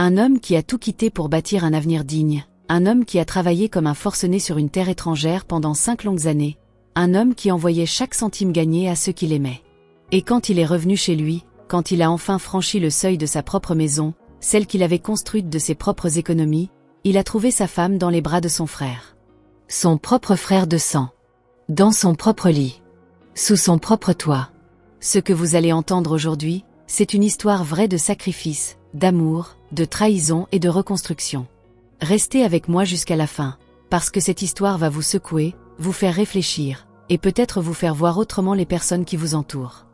Un homme qui a tout quitté pour bâtir un avenir digne, un homme qui a travaillé comme un forcené sur une terre étrangère pendant 5 longues années, un homme qui envoyait chaque centime gagné à ceux qu'il aimait. Et quand il est revenu chez lui, quand il a enfin franchi le seuil de sa propre maison, celle qu'il avait construite de ses propres économies, il a trouvé sa femme dans les bras de son frère. Son propre frère de sang. Dans son propre lit. Sous son propre toit. Ce que vous allez entendre aujourd'hui, c'est une histoire vraie de sacrifice, d'amour, de trahison et de reconstruction. Restez avec moi jusqu'à la fin, parce que cette histoire va vous secouer, vous faire réfléchir, et peut-être vous faire voir autrement les personnes qui vous entourent.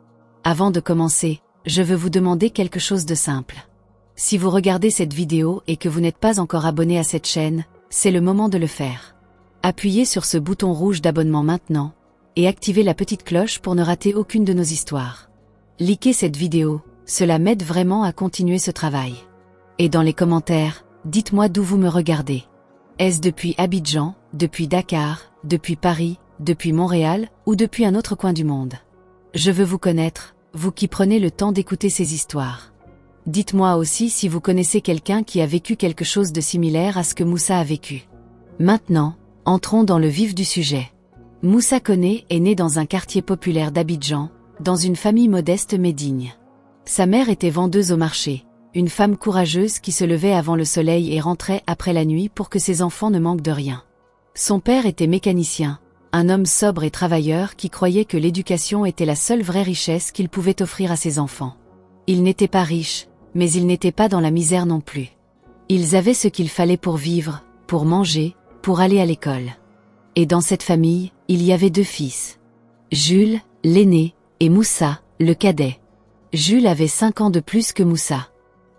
Avant de commencer, je veux vous demander quelque chose de simple. Si vous regardez cette vidéo et que vous n'êtes pas encore abonné à cette chaîne, c'est le moment de le faire. Appuyez sur ce bouton rouge d'abonnement maintenant, et activez la petite cloche pour ne rater aucune de nos histoires. Likez cette vidéo, cela m'aide vraiment à continuer ce travail. Et dans les commentaires, dites-moi d'où vous me regardez. Est-ce depuis Abidjan, depuis Dakar, depuis Paris, depuis Montréal ou depuis un autre coin du monde? Je veux vous connaître, vous qui prenez le temps d'écouter ces histoires. Dites-moi aussi si vous connaissez quelqu'un qui a vécu quelque chose de similaire à ce que Moussa a vécu. Maintenant, entrons dans le vif du sujet. Moussa Koné est né dans un quartier populaire d'Abidjan, dans une famille modeste mais digne. Sa mère était vendeuse au marché, une femme courageuse qui se levait avant le soleil et rentrait après la nuit pour que ses enfants ne manquent de rien. Son père était mécanicien, un homme sobre et travailleur qui croyait que l'éducation était la seule vraie richesse qu'il pouvait offrir à ses enfants. Ils n'étaient pas riches, mais ils n'étaient pas dans la misère non plus. Ils avaient ce qu'il fallait pour vivre, pour manger, pour aller à l'école. Et dans cette famille, il y avait 2 fils. Jules, l'aîné, et Moussa, le cadet. Jules avait 5 ans de plus que Moussa.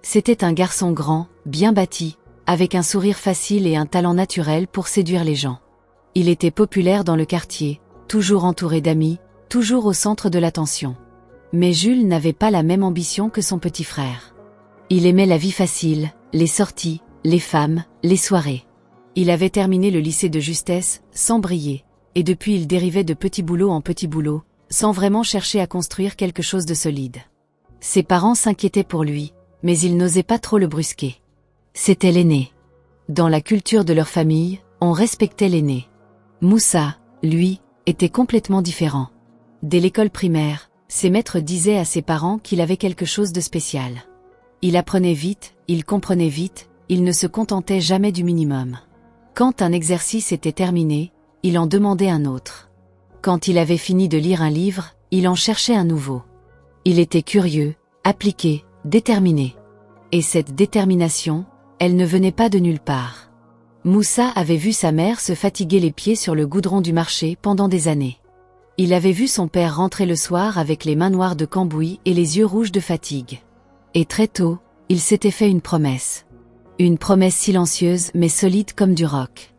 C'était un garçon grand, bien bâti, avec un sourire facile et un talent naturel pour séduire les gens. Il était populaire dans le quartier, toujours entouré d'amis, toujours au centre de l'attention. Mais Jules n'avait pas la même ambition que son petit frère. Il aimait la vie facile, les sorties, les femmes, les soirées. Il avait terminé le lycée de justesse, sans briller, et depuis il dérivait de petit boulot en petit boulot, sans vraiment chercher à construire quelque chose de solide. Ses parents s'inquiétaient pour lui, mais ils n'osaient pas trop le brusquer. C'était l'aîné. Dans la culture de leur famille, on respectait l'aîné. Moussa, lui, était complètement différent. Dès l'école primaire, ses maîtres disaient à ses parents qu'il avait quelque chose de spécial. Il apprenait vite, il comprenait vite, il ne se contentait jamais du minimum. Quand un exercice était terminé, il en demandait un autre. Quand il avait fini de lire un livre, il en cherchait un nouveau. Il était curieux, appliqué, déterminé. Et cette détermination, elle ne venait pas de nulle part. Moussa avait vu sa mère se fatiguer les pieds sur le goudron du marché pendant des années. Il avait vu son père rentrer le soir avec les mains noires de cambouis et les yeux rouges de fatigue. Et très tôt, il s'était fait une promesse. Une promesse silencieuse mais solide comme du roc.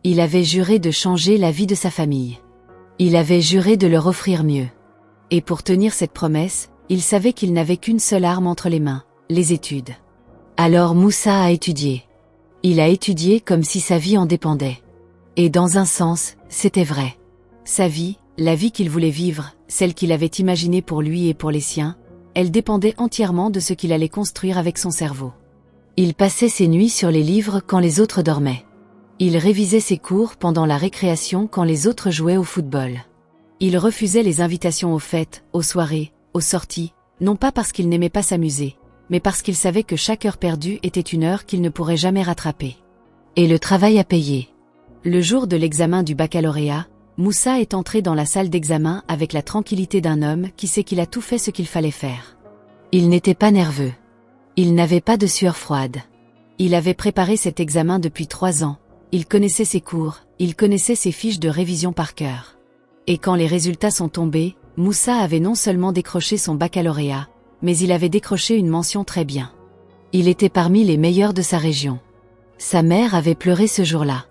Il avait juré de changer la vie de sa famille. Il avait juré de leur offrir mieux. Et pour tenir cette promesse, il savait qu'il n'avait qu'une seule arme entre les mains, les études. Alors Moussa a étudié. Il a étudié comme si sa vie en dépendait. Et dans un sens, c'était vrai. Sa vie, la vie qu'il voulait vivre, celle qu'il avait imaginée pour lui et pour les siens, elle dépendait entièrement de ce qu'il allait construire avec son cerveau. Il passait ses nuits sur les livres quand les autres dormaient. Il révisait ses cours pendant la récréation quand les autres jouaient au football. Il refusait les invitations aux fêtes, aux soirées, aux sorties, non pas parce qu'il n'aimait pas s'amuser, mais parce qu'il savait que chaque heure perdue était une heure qu'il ne pourrait jamais rattraper. Et le travail a payé. Le jour de l'examen du baccalauréat, Moussa est entré dans la salle d'examen avec la tranquillité d'un homme qui sait qu'il a tout fait ce qu'il fallait faire. Il n'était pas nerveux. Il n'avait pas de sueur froide. Il avait préparé cet examen depuis 3 ans. Il connaissait ses cours, il connaissait ses fiches de révision par cœur. Et quand les résultats sont tombés, Moussa avait non seulement décroché son baccalauréat, mais il avait décroché une mention très bien. Il était parmi les meilleurs de sa région. Sa mère avait pleuré ce jour-là.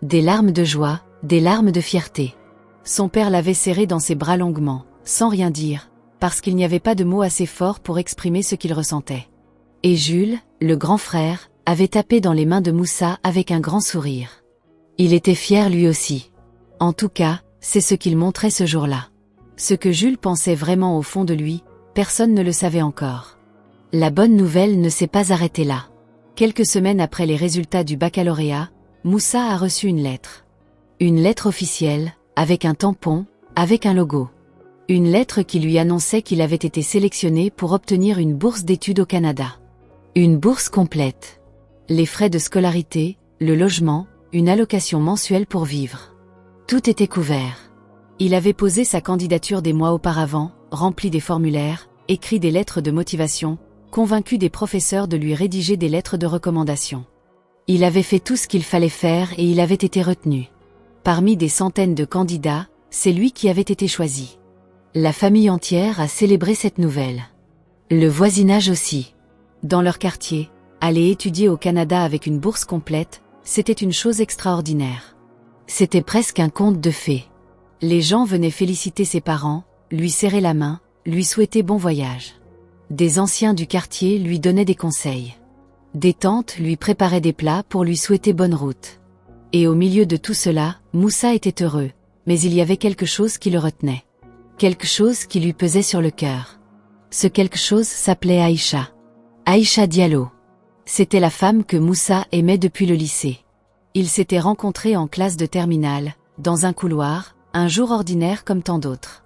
Des larmes de joie, des larmes de fierté. Son père l'avait serré dans ses bras longuement, sans rien dire, parce qu'il n'y avait pas de mots assez forts pour exprimer ce qu'il ressentait. Et Jules, le grand frère, avait tapé dans les mains de Moussa avec un grand sourire. Il était fier lui aussi. En tout cas, c'est ce qu'il montrait ce jour-là. Ce que Jules pensait vraiment au fond de lui, personne ne le savait encore. La bonne nouvelle ne s'est pas arrêtée là. Quelques semaines après les résultats du baccalauréat, Moussa a reçu une lettre. Une lettre officielle, avec un tampon, avec un logo. Une lettre qui lui annonçait qu'il avait été sélectionné pour obtenir une bourse d'études au Canada. Une bourse complète. Les frais de scolarité, le logement, une allocation mensuelle pour vivre. Tout était couvert. Il avait posé sa candidature des mois auparavant, rempli des formulaires, écrit des lettres de motivation, convaincu des professeurs de lui rédiger des lettres de recommandation. Il avait fait tout ce qu'il fallait faire et il avait été retenu. Parmi des centaines de candidats, c'est lui qui avait été choisi. La famille entière a célébré cette nouvelle. Le voisinage aussi. Dans leur quartier, aller étudier au Canada avec une bourse complète, c'était une chose extraordinaire. C'était presque un conte de fées. Les gens venaient féliciter ses parents, lui serrer la main, lui souhaiter bon voyage. Des anciens du quartier lui donnaient des conseils. Des tantes lui préparaient des plats pour lui souhaiter bonne route. Et au milieu de tout cela, Moussa était heureux, mais il y avait quelque chose qui le retenait. Quelque chose qui lui pesait sur le cœur. Ce quelque chose s'appelait Aïcha. Aïcha Diallo. C'était la femme que Moussa aimait depuis le lycée. Ils s'étaient rencontrés en classe de terminale, dans un couloir, un jour ordinaire comme tant d'autres.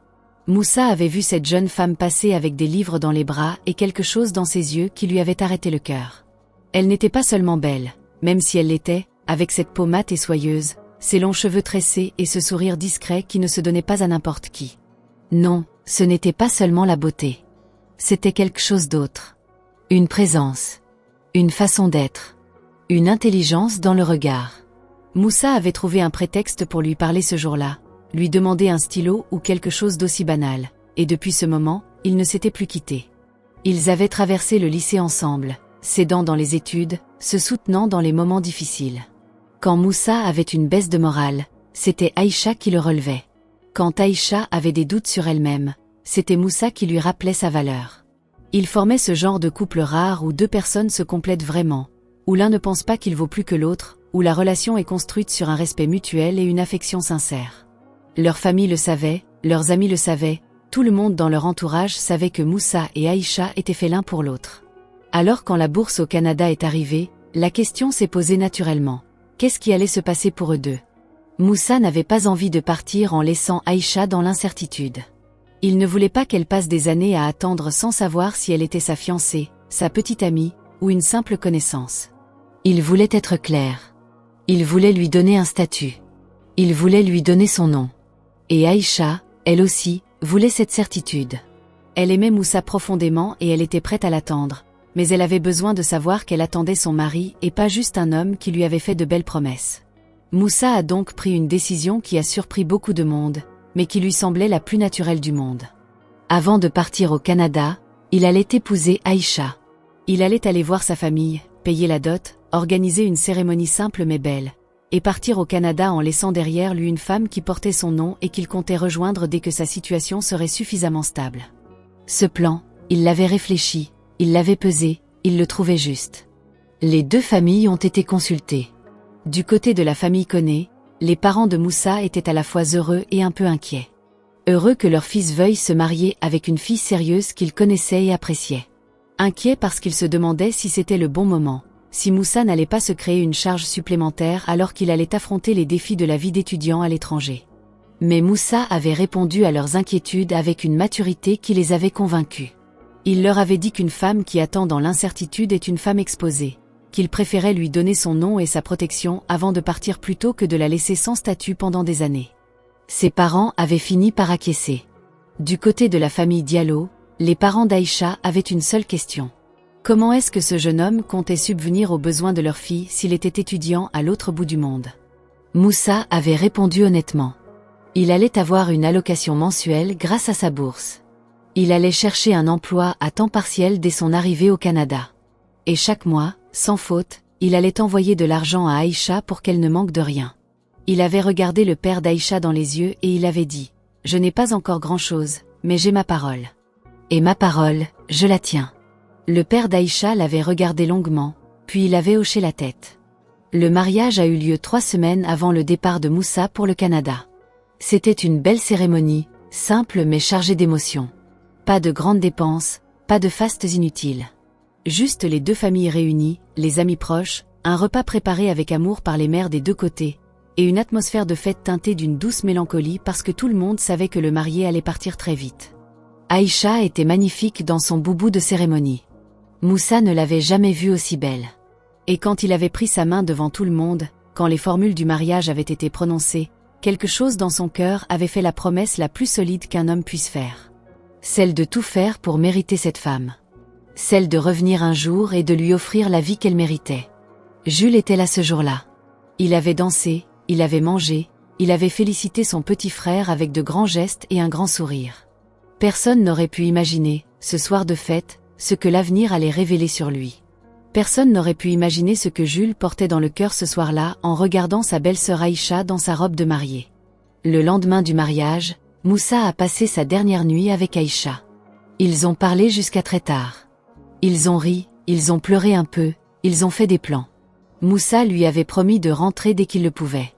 Moussa avait vu cette jeune femme passer avec des livres dans les bras et quelque chose dans ses yeux qui lui avait arrêté le cœur. Elle n'était pas seulement belle, même si elle l'était, avec cette peau mate et soyeuse, ses longs cheveux tressés et ce sourire discret qui ne se donnait pas à n'importe qui. Non, ce n'était pas seulement la beauté. C'était quelque chose d'autre. Une présence. Une façon d'être. Une intelligence dans le regard. Moussa avait trouvé un prétexte pour lui parler ce jour-là, lui demander un stylo ou quelque chose d'aussi banal, et depuis ce moment, ils ne s'étaient plus quittés. Ils avaient traversé le lycée ensemble, s'aidant dans les études, se soutenant dans les moments difficiles. Quand Moussa avait une baisse de morale, c'était Aïcha qui le relevait. Quand Aïcha avait des doutes sur elle-même, c'était Moussa qui lui rappelait sa valeur. Ils formaient ce genre de couple rare où deux personnes se complètent vraiment, où l'un ne pense pas qu'il vaut plus que l'autre, où la relation est construite sur un respect mutuel et une affection sincère. Leur famille le savait, leurs amis le savaient, tout le monde dans leur entourage savait que Moussa et Aïcha étaient faits l'un pour l'autre. Alors quand la bourse au Canada est arrivée, la question s'est posée naturellement. Qu'est-ce qui allait se passer pour eux deux? Moussa n'avait pas envie de partir en laissant Aïcha dans l'incertitude. Il ne voulait pas qu'elle passe des années à attendre sans savoir si elle était sa fiancée, sa petite amie, ou une simple connaissance. Il voulait être clair. Il voulait lui donner un statut. Il voulait lui donner son nom. Et Aïcha, elle aussi, voulait cette certitude. Elle aimait Moussa profondément et elle était prête à l'attendre, mais elle avait besoin de savoir qu'elle attendait son mari et pas juste un homme qui lui avait fait de belles promesses. Moussa a donc pris une décision qui a surpris beaucoup de monde, mais qui lui semblait la plus naturelle du monde. Avant de partir au Canada, il allait épouser Aïcha. Il allait aller voir sa famille, payer la dot, organiser une cérémonie simple mais belle, et partir au Canada en laissant derrière lui une femme qui portait son nom et qu'il comptait rejoindre dès que sa situation serait suffisamment stable. Ce plan, il l'avait réfléchi, il l'avait pesé, il le trouvait juste. Les deux familles ont été consultées. Du côté de la famille Koné, les parents de Moussa étaient à la fois heureux et un peu inquiets. Heureux que leur fils veuille se marier avec une fille sérieuse qu'ils connaissaient et appréciaient. Inquiets parce qu'ils se demandaient si c'était le bon moment, si Moussa n'allait pas se créer une charge supplémentaire alors qu'il allait affronter les défis de la vie d'étudiant à l'étranger. Mais Moussa avait répondu à leurs inquiétudes avec une maturité qui les avait convaincus. Il leur avait dit qu'une femme qui attend dans l'incertitude est une femme exposée, qu'il préférait lui donner son nom et sa protection avant de partir plutôt que de la laisser sans statut pendant des années. Ses parents avaient fini par acquiescer. Du côté de la famille Diallo, les parents d'Aïcha avaient une seule question. Comment est-ce que ce jeune homme comptait subvenir aux besoins de leur fille s'il était étudiant à l'autre bout du monde? Moussa avait répondu honnêtement. Il allait avoir une allocation mensuelle grâce à sa bourse. Il allait chercher un emploi à temps partiel dès son arrivée au Canada. Et chaque mois, sans faute, il allait envoyer de l'argent à Aïcha pour qu'elle ne manque de rien. Il avait regardé le père d'Aïcha dans les yeux et il avait dit « Je n'ai pas encore grand-chose, mais j'ai ma parole. Et ma parole, je la tiens. » Le père d'Aïcha l'avait regardé longuement, puis il avait hoché la tête. Le mariage a eu lieu 3 semaines avant le départ de Moussa pour le Canada. C'était une belle cérémonie, simple mais chargée d'émotions. Pas de grandes dépenses, pas de fastes inutiles. juste les deux familles réunies, les amis proches, un repas préparé avec amour par les mères des deux côtés, et une atmosphère de fête teintée d'une douce mélancolie parce que tout le monde savait que le marié allait partir très vite. Aïcha était magnifique dans son boubou de cérémonie. Moussa ne l'avait jamais vue aussi belle. Et quand il avait pris sa main devant tout le monde, quand les formules du mariage avaient été prononcées, quelque chose dans son cœur avait fait la promesse la plus solide qu'un homme puisse faire. Celle de tout faire pour mériter cette femme. Celle de revenir un jour et de lui offrir la vie qu'elle méritait. Jules était là ce jour-là. Il avait dansé, il avait mangé, il avait félicité son petit frère avec de grands gestes et un grand sourire. Personne n'aurait pu imaginer, ce soir de fête, ce que l'avenir allait révéler sur lui. Personne n'aurait pu imaginer ce que Jules portait dans le cœur ce soir-là en regardant sa belle-sœur Aïcha dans sa robe de mariée. Le lendemain du mariage, Moussa a passé sa dernière nuit avec Aïcha. Ils ont parlé jusqu'à très tard. Ils ont ri, ils ont pleuré un peu, ils ont fait des plans. Moussa lui avait promis de rentrer dès qu'il le pouvait.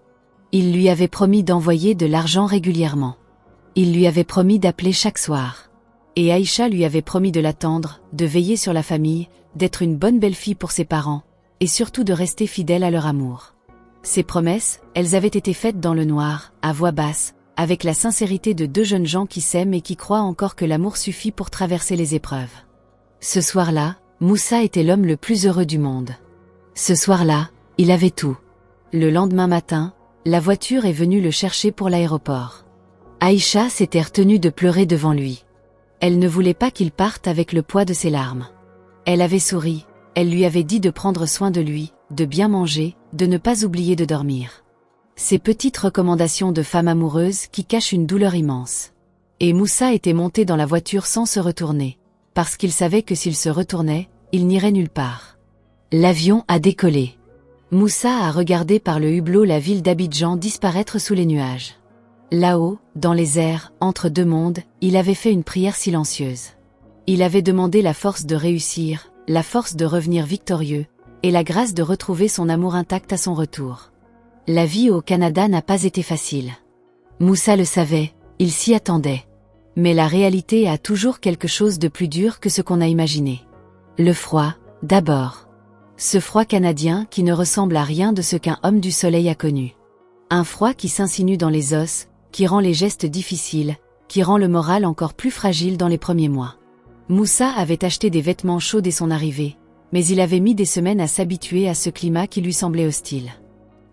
Il lui avait promis d'envoyer de l'argent régulièrement. Il lui avait promis d'appeler chaque soir. Et Aïcha lui avait promis de l'attendre, de veiller sur la famille, d'être une bonne belle-fille pour ses parents, et surtout de rester fidèle à leur amour. Ces promesses, elles avaient été faites dans le noir, à voix basse, avec la sincérité de deux jeunes gens qui s'aiment et qui croient encore que l'amour suffit pour traverser les épreuves. Ce soir-là, Moussa était l'homme le plus heureux du monde. Ce soir-là, il avait tout. Le lendemain matin, la voiture est venue le chercher pour l'aéroport. Aïcha s'était retenue de pleurer devant lui. Elle ne voulait pas qu'il parte avec le poids de ses larmes. Elle avait souri, elle lui avait dit de prendre soin de lui, de bien manger, de ne pas oublier de dormir. Ces petites recommandations de femme amoureuse qui cachent une douleur immense. Et Moussa était monté dans la voiture sans se retourner, parce qu'il savait que s'il se retournait, il n'irait nulle part. L'avion a décollé. Moussa a regardé par le hublot la ville d'Abidjan disparaître sous les nuages. Là-haut, dans les airs, entre deux mondes, il avait fait une prière silencieuse. Il avait demandé la force de réussir, la force de revenir victorieux, et la grâce de retrouver son amour intact à son retour. La vie au Canada n'a pas été facile. Moussa le savait, il s'y attendait. Mais la réalité a toujours quelque chose de plus dur que ce qu'on a imaginé. Le froid, d'abord. Ce froid canadien qui ne ressemble à rien de ce qu'un homme du soleil a connu. Un froid qui s'insinue dans les os, qui rend les gestes difficiles, qui rend le moral encore plus fragile dans les premiers mois. Moussa avait acheté des vêtements chauds dès son arrivée, mais il avait mis des semaines à s'habituer à ce climat qui lui semblait hostile.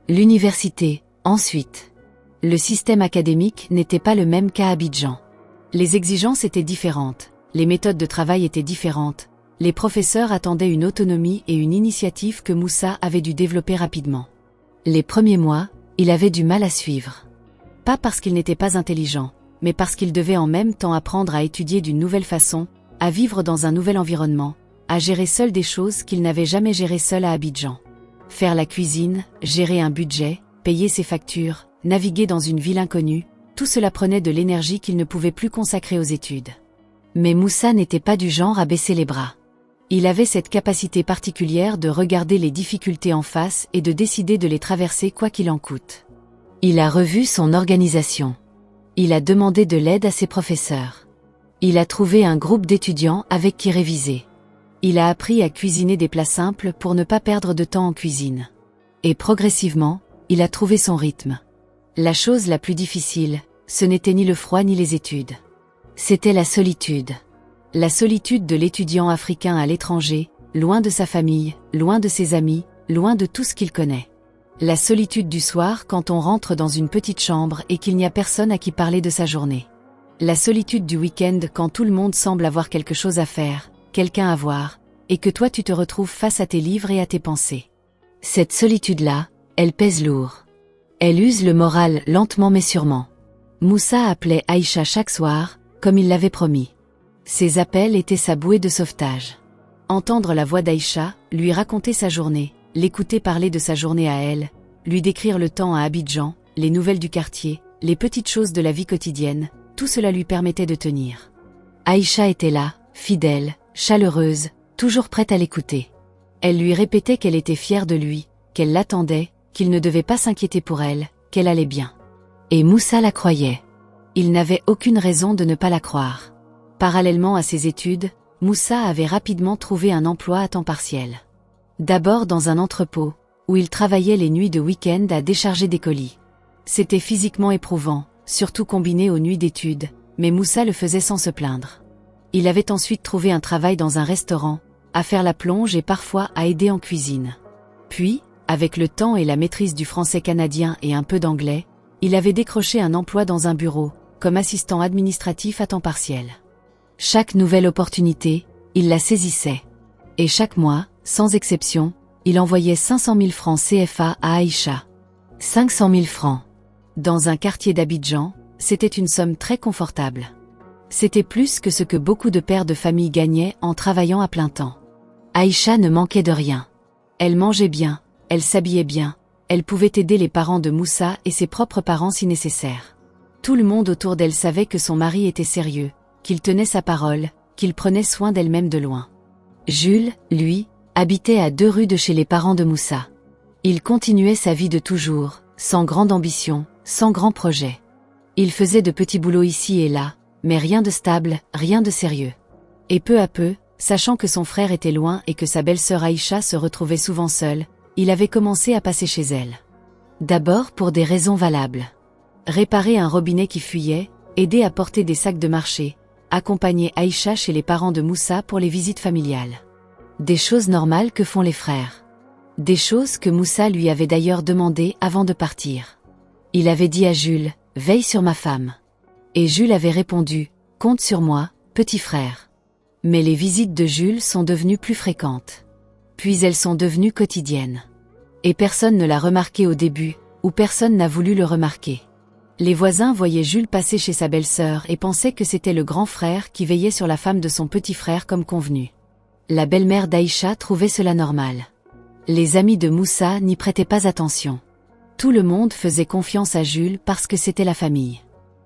L'université, ensuite. Le système académique n'était pas le même qu'à Abidjan. Les exigences étaient différentes, les méthodes de travail étaient différentes, les professeurs attendaient une autonomie et une initiative que Moussa avait dû développer rapidement. Les premiers mois, il avait du mal à suivre. Pas parce qu'il n'était pas intelligent, mais parce qu'il devait en même temps apprendre à étudier d'une nouvelle façon, à vivre dans un nouvel environnement, à gérer seul des choses qu'il n'avait jamais gérées seul à Abidjan. Faire la cuisine, gérer un budget, payer ses factures, naviguer dans une ville inconnue, tout cela prenait de l'énergie qu'il ne pouvait plus consacrer aux études. Mais Moussa n'était pas du genre à baisser les bras. Il avait cette capacité particulière de regarder les difficultés en face et de décider de les traverser quoi qu'il en coûte. Il a revu son organisation. Il a demandé de l'aide à ses professeurs. Il a trouvé un groupe d'étudiants avec qui réviser. Il a appris à cuisiner des plats simples pour ne pas perdre de temps en cuisine. Et progressivement, il a trouvé son rythme. La chose la plus difficile, ce n'était ni le froid ni les études. C'était la solitude. La solitude de l'étudiant africain à l'étranger, loin de sa famille, loin de ses amis, loin de tout ce qu'il connaît. La solitude du soir quand on rentre dans une petite chambre et qu'il n'y a personne à qui parler de sa journée. La solitude du week-end quand tout le monde semble avoir quelque chose à faire, quelqu'un à voir, et que toi tu te retrouves face à tes livres et à tes pensées. Cette solitude-là, elle pèse lourd. Elle use le moral lentement mais sûrement. Moussa appelait Aïcha chaque soir, comme il l'avait promis. Ces appels étaient sa bouée de sauvetage. Entendre la voix d'Aïcha, lui raconter sa journée, l'écouter parler de sa journée à elle, lui décrire le temps à Abidjan, les nouvelles du quartier, les petites choses de la vie quotidienne, tout cela lui permettait de tenir. Aïcha était là, fidèle, chaleureuse, toujours prête à l'écouter. Elle lui répétait qu'elle était fière de lui, qu'elle l'attendait, qu'il ne devait pas s'inquiéter pour elle, qu'elle allait bien. Et Moussa la croyait. Il n'avait aucune raison de ne pas la croire. Parallèlement à ses études, Moussa avait rapidement trouvé un emploi à temps partiel. D'abord dans un entrepôt, où il travaillait les nuits de week-end à décharger des colis. C'était physiquement éprouvant, surtout combiné aux nuits d'études, mais Moussa le faisait sans se plaindre. Il avait ensuite trouvé un travail dans un restaurant, à faire la plonge et parfois à aider en cuisine. Puis, avec le temps et la maîtrise du français canadien et un peu d'anglais, il avait décroché un emploi dans un bureau, comme assistant administratif à temps partiel. Chaque nouvelle opportunité, il la saisissait. Et chaque mois, sans exception, il envoyait 500 000 francs CFA à Aïcha. 500 000 francs. Dans un quartier d'Abidjan, c'était une somme très confortable. C'était plus que ce que beaucoup de pères de famille gagnaient en travaillant à plein temps. Aïcha ne manquait de rien. Elle mangeait bien, elle s'habillait bien, elle pouvait aider les parents de Moussa et ses propres parents si nécessaire. Tout le monde autour d'elle savait que son mari était sérieux, qu'il tenait sa parole, qu'il prenait soin d'elle-même de loin. Jules, lui, habitait à 2 rues de chez les parents de Moussa. Il continuait sa vie de toujours, sans grande ambition, sans grand projet. Il faisait de petits boulots ici et là, mais rien de stable, rien de sérieux. Et peu à peu, sachant que son frère était loin et que sa belle-sœur Aïcha se retrouvait souvent seule, il avait commencé à passer chez elle. D'abord pour des raisons valables. Réparer un robinet qui fuyait, aider à porter des sacs de marché, accompagner Aïcha chez les parents de Moussa pour les visites familiales. Des choses normales que font les frères. Des choses que Moussa lui avait d'ailleurs demandées avant de partir. Il avait dit à Jules, « Veille sur ma femme ». Et Jules avait répondu, « Compte sur moi, petit frère ». Mais les visites de Jules sont devenues plus fréquentes. Puis elles sont devenues quotidiennes. Et personne ne l'a remarqué au début, ou personne n'a voulu le remarquer. Les voisins voyaient Jules passer chez sa belle-sœur et pensaient que c'était le grand frère qui veillait sur la femme de son petit frère comme convenu. La belle-mère d'Aïcha trouvait cela normal. Les amis de Moussa n'y prêtaient pas attention. Tout le monde faisait confiance à Jules parce que c'était la famille.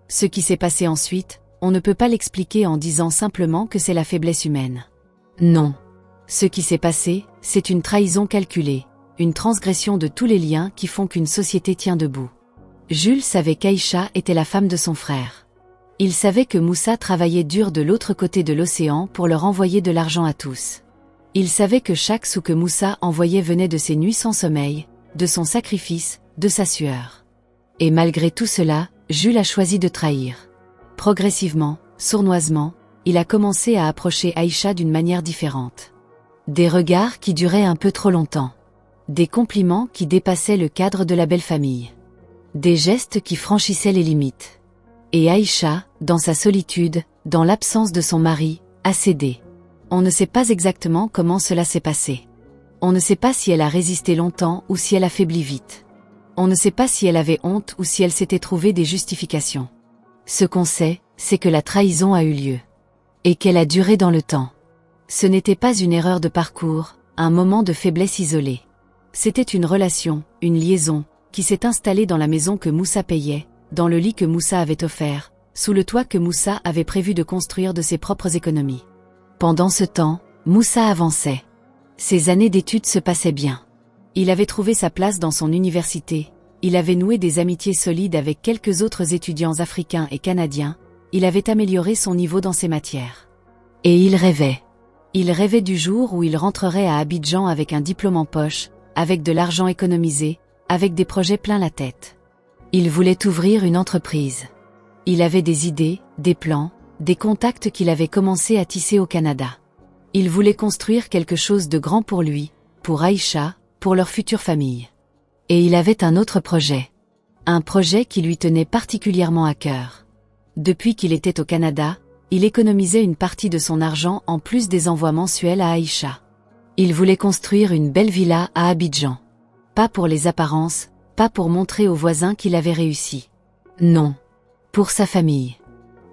Ce qui s'est passé ensuite, on ne peut pas l'expliquer en disant simplement que c'est la faiblesse humaine. Non. Ce qui s'est passé, c'est une trahison calculée, une transgression de tous les liens qui font qu'une société tient debout. Jules savait qu'Aïcha était la femme de son frère. Il savait que Moussa travaillait dur de l'autre côté de l'océan pour leur envoyer de l'argent à tous. Il savait que chaque sou que Moussa envoyait venait de ses nuits sans sommeil, de son sacrifice, de sa sueur. Et malgré tout cela, Jules a choisi de trahir. Progressivement, sournoisement, il a commencé à approcher Aïcha d'une manière différente. Des regards qui duraient un peu trop longtemps. Des compliments qui dépassaient le cadre de la belle famille. Des gestes qui franchissaient les limites. Et Aïcha, dans sa solitude, dans l'absence de son mari, a cédé. On ne sait pas exactement comment cela s'est passé. On ne sait pas si elle a résisté longtemps ou si elle a faibli vite. On ne sait pas si elle avait honte ou si elle s'était trouvé des justifications. Ce qu'on sait, c'est que la trahison a eu lieu. Et qu'elle a duré dans le temps. Ce n'était pas une erreur de parcours, un moment de faiblesse isolé. C'était une relation, une liaison, qui s'est installée dans la maison que Moussa payait, dans le lit que Moussa avait offert, sous le toit que Moussa avait prévu de construire de ses propres économies. Pendant ce temps, Moussa avançait. Ses années d'études se passaient bien. Il avait trouvé sa place dans son université, il avait noué des amitiés solides avec quelques autres étudiants africains et canadiens, il avait amélioré son niveau dans ses matières. Et il rêvait. Il rêvait du jour où il rentrerait à Abidjan avec un diplôme en poche, avec de l'argent économisé, avec des projets plein la tête. Il voulait ouvrir une entreprise. Il avait des idées, des plans, des contacts qu'il avait commencé à tisser au Canada. Il voulait construire quelque chose de grand pour lui, pour Aïcha, pour leur future famille. Et il avait un autre projet. Un projet qui lui tenait particulièrement à cœur. Depuis qu'il était au Canada, il économisait une partie de son argent en plus des envois mensuels à Aïcha. Il voulait construire une belle villa à Abidjan. Pas pour les apparences, pas pour montrer aux voisins qu'il avait réussi. Non. Pour sa famille.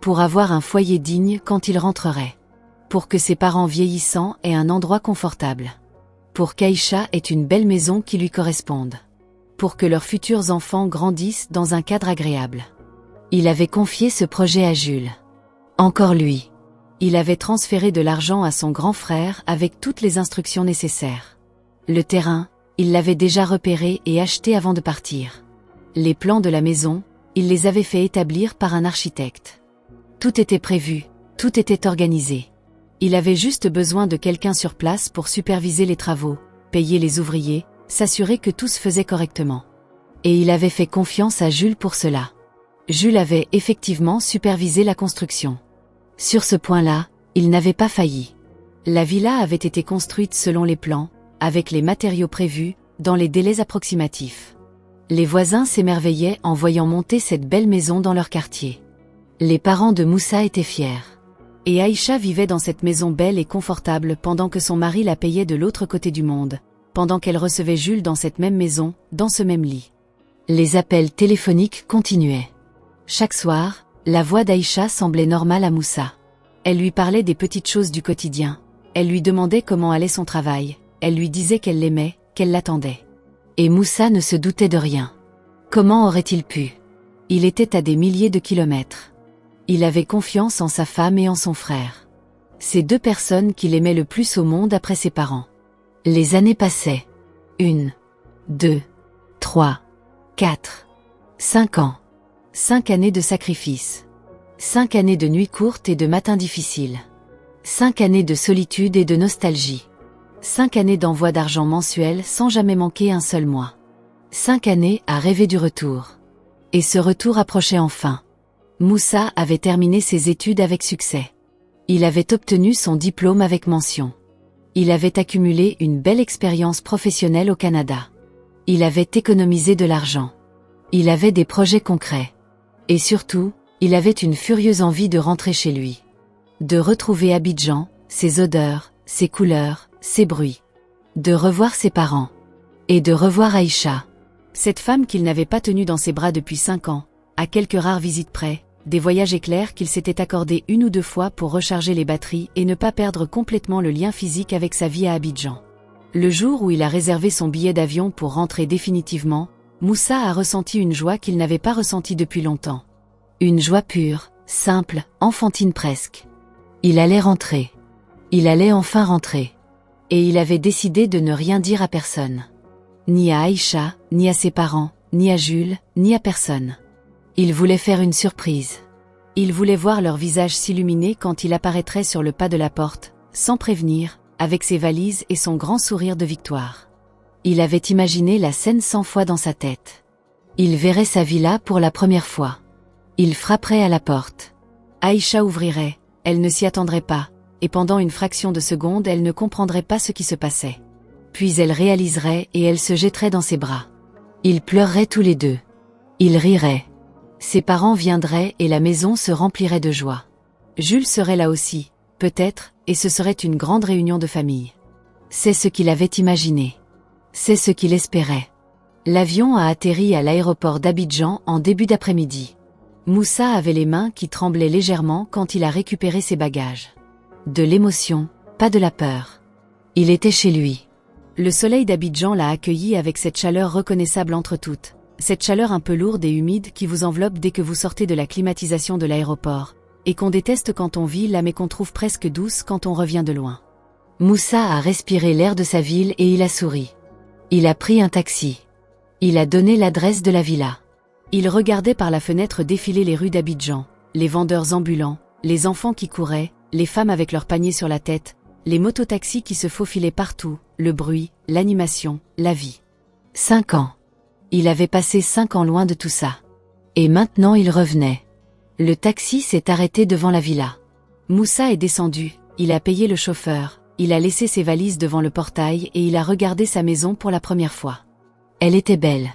Pour avoir un foyer digne quand il rentrerait. Pour que ses parents vieillissants aient un endroit confortable. Pour qu'Aïcha ait une belle maison qui lui corresponde. Pour que leurs futurs enfants grandissent dans un cadre agréable. Il avait confié ce projet à Jules. Encore lui. Il avait transféré de l'argent à son grand frère avec toutes les instructions nécessaires. Le terrain, il l'avait déjà repéré et acheté avant de partir. Les plans de la maison, il les avait fait établir par un architecte. Tout était prévu, tout était organisé. Il avait juste besoin de quelqu'un sur place pour superviser les travaux, payer les ouvriers, s'assurer que tout se faisait correctement. Et il avait fait confiance à Jules pour cela. Jules avait effectivement supervisé la construction. Sur ce point-là, il n'avait pas failli. La villa avait été construite selon les plans, avec les matériaux prévus, dans les délais approximatifs. Les voisins s'émerveillaient en voyant monter cette belle maison dans leur quartier. Les parents de Moussa étaient fiers. Et Aïcha vivait dans cette maison belle et confortable pendant que son mari la payait de l'autre côté du monde, pendant qu'elle recevait Jules dans cette même maison, dans ce même lit. Les appels téléphoniques continuaient. Chaque soir, la voix d'Aïcha semblait normale à Moussa. Elle lui parlait des petites choses du quotidien. Elle lui demandait comment allait son travail. Elle lui disait qu'elle l'aimait, qu'elle l'attendait. Et Moussa ne se doutait de rien. Comment aurait-il pu? Il était à des milliers de kilomètres. Il avait confiance en sa femme et en son frère. Ces deux personnes qu'il aimait le plus au monde après ses parents. Les années passaient. 1, 2, 3, 4, 5 ans. 5 années de sacrifice. 5 années de nuits courtes et de matins difficiles. 5 années de solitude et de nostalgie. 5 années d'envoi d'argent mensuel sans jamais manquer un seul mois. 5 années à rêver du retour. Et ce retour approchait enfin. Moussa avait terminé ses études avec succès. Il avait obtenu son diplôme avec mention. Il avait accumulé une belle expérience professionnelle au Canada. Il avait économisé de l'argent. Il avait des projets concrets. Et surtout, il avait une furieuse envie de rentrer chez lui. De retrouver Abidjan, ses odeurs, ses couleurs, ses bruits. De revoir ses parents. Et de revoir Aïcha. Cette femme qu'il n'avait pas tenue dans ses bras depuis 5 ans, à quelques rares visites près, des voyages éclairs qu'il s'était accordés 1 ou 2 fois pour recharger les batteries et ne pas perdre complètement le lien physique avec sa vie à Abidjan. Le jour où il a réservé son billet d'avion pour rentrer définitivement, Moussa a ressenti une joie qu'il n'avait pas ressentie depuis longtemps. Une joie pure, simple, enfantine presque. Il allait rentrer. Il allait enfin rentrer. Et il avait décidé de ne rien dire à personne. Ni à Aïcha, ni à ses parents, ni à Jules, ni à personne. Il voulait faire une surprise. Il voulait voir leur visage s'illuminer quand il apparaîtrait sur le pas de la porte, sans prévenir, avec ses valises et son grand sourire de victoire. Il avait imaginé la scène 100 fois dans sa tête. Il verrait sa villa pour la première fois. Il frapperait à la porte. Aïcha ouvrirait, elle ne s'y attendrait pas, et pendant une fraction de seconde elle ne comprendrait pas ce qui se passait. Puis elle réaliserait et elle se jetterait dans ses bras. Ils pleureraient tous les deux. Ils riraient. Ses parents viendraient et la maison se remplirait de joie. Jules serait là aussi, peut-être, et ce serait une grande réunion de famille. C'est ce qu'il avait imaginé. C'est ce qu'il espérait. L'avion a atterri à l'aéroport d'Abidjan en début d'après-midi. Moussa avait les mains qui tremblaient légèrement quand il a récupéré ses bagages. De l'émotion, pas de la peur. Il était chez lui. Le soleil d'Abidjan l'a accueilli avec cette chaleur reconnaissable entre toutes. Cette chaleur un peu lourde et humide qui vous enveloppe dès que vous sortez de la climatisation de l'aéroport, et qu'on déteste quand on vit là mais qu'on trouve presque douce quand on revient de loin. Moussa a respiré l'air de sa ville et il a souri. Il a pris un taxi. Il a donné l'adresse de la villa. Il regardait par la fenêtre défiler les rues d'Abidjan, les vendeurs ambulants, les enfants qui couraient, les femmes avec leurs paniers sur la tête, les mototaxis qui se faufilaient partout, le bruit, l'animation, la vie. 5 ans. Il avait passé 5 ans loin de tout ça. Et maintenant il revenait. Le taxi s'est arrêté devant la villa. Moussa est descendu, il a payé le chauffeur, il a laissé ses valises devant le portail et il a regardé sa maison pour la première fois. Elle était belle.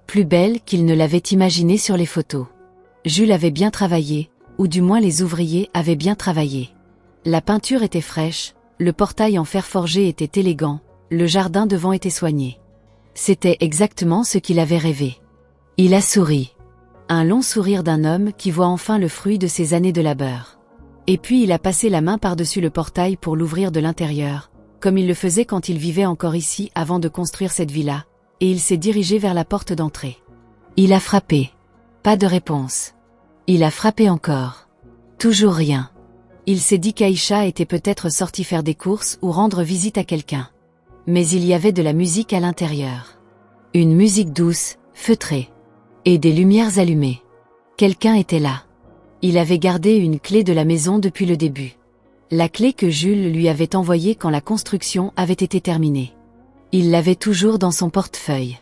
Plus belle qu'il ne l'avait imaginée sur les photos. Jules avait bien travaillé, ou du moins les ouvriers avaient bien travaillé. La peinture était fraîche, le portail en fer forgé était élégant, le jardin devant était soigné. C'était exactement ce qu'il avait rêvé. Il a souri. Un long sourire d'un homme qui voit enfin le fruit de ses années de labeur. Et puis il a passé la main par-dessus le portail pour l'ouvrir de l'intérieur, comme il le faisait quand il vivait encore ici avant de construire cette villa, et il s'est dirigé vers la porte d'entrée. Il a frappé. Pas de réponse. Il a frappé encore. Toujours rien. Il s'est dit qu'Aïcha était peut-être sortie faire des courses ou rendre visite à quelqu'un. Mais il y avait de la musique à l'intérieur. Une musique douce, feutrée. Et des lumières allumées. Quelqu'un était là. Il avait gardé une clé de la maison depuis le début. La clé que Jules lui avait envoyée quand la construction avait été terminée. Il l'avait toujours dans son portefeuille.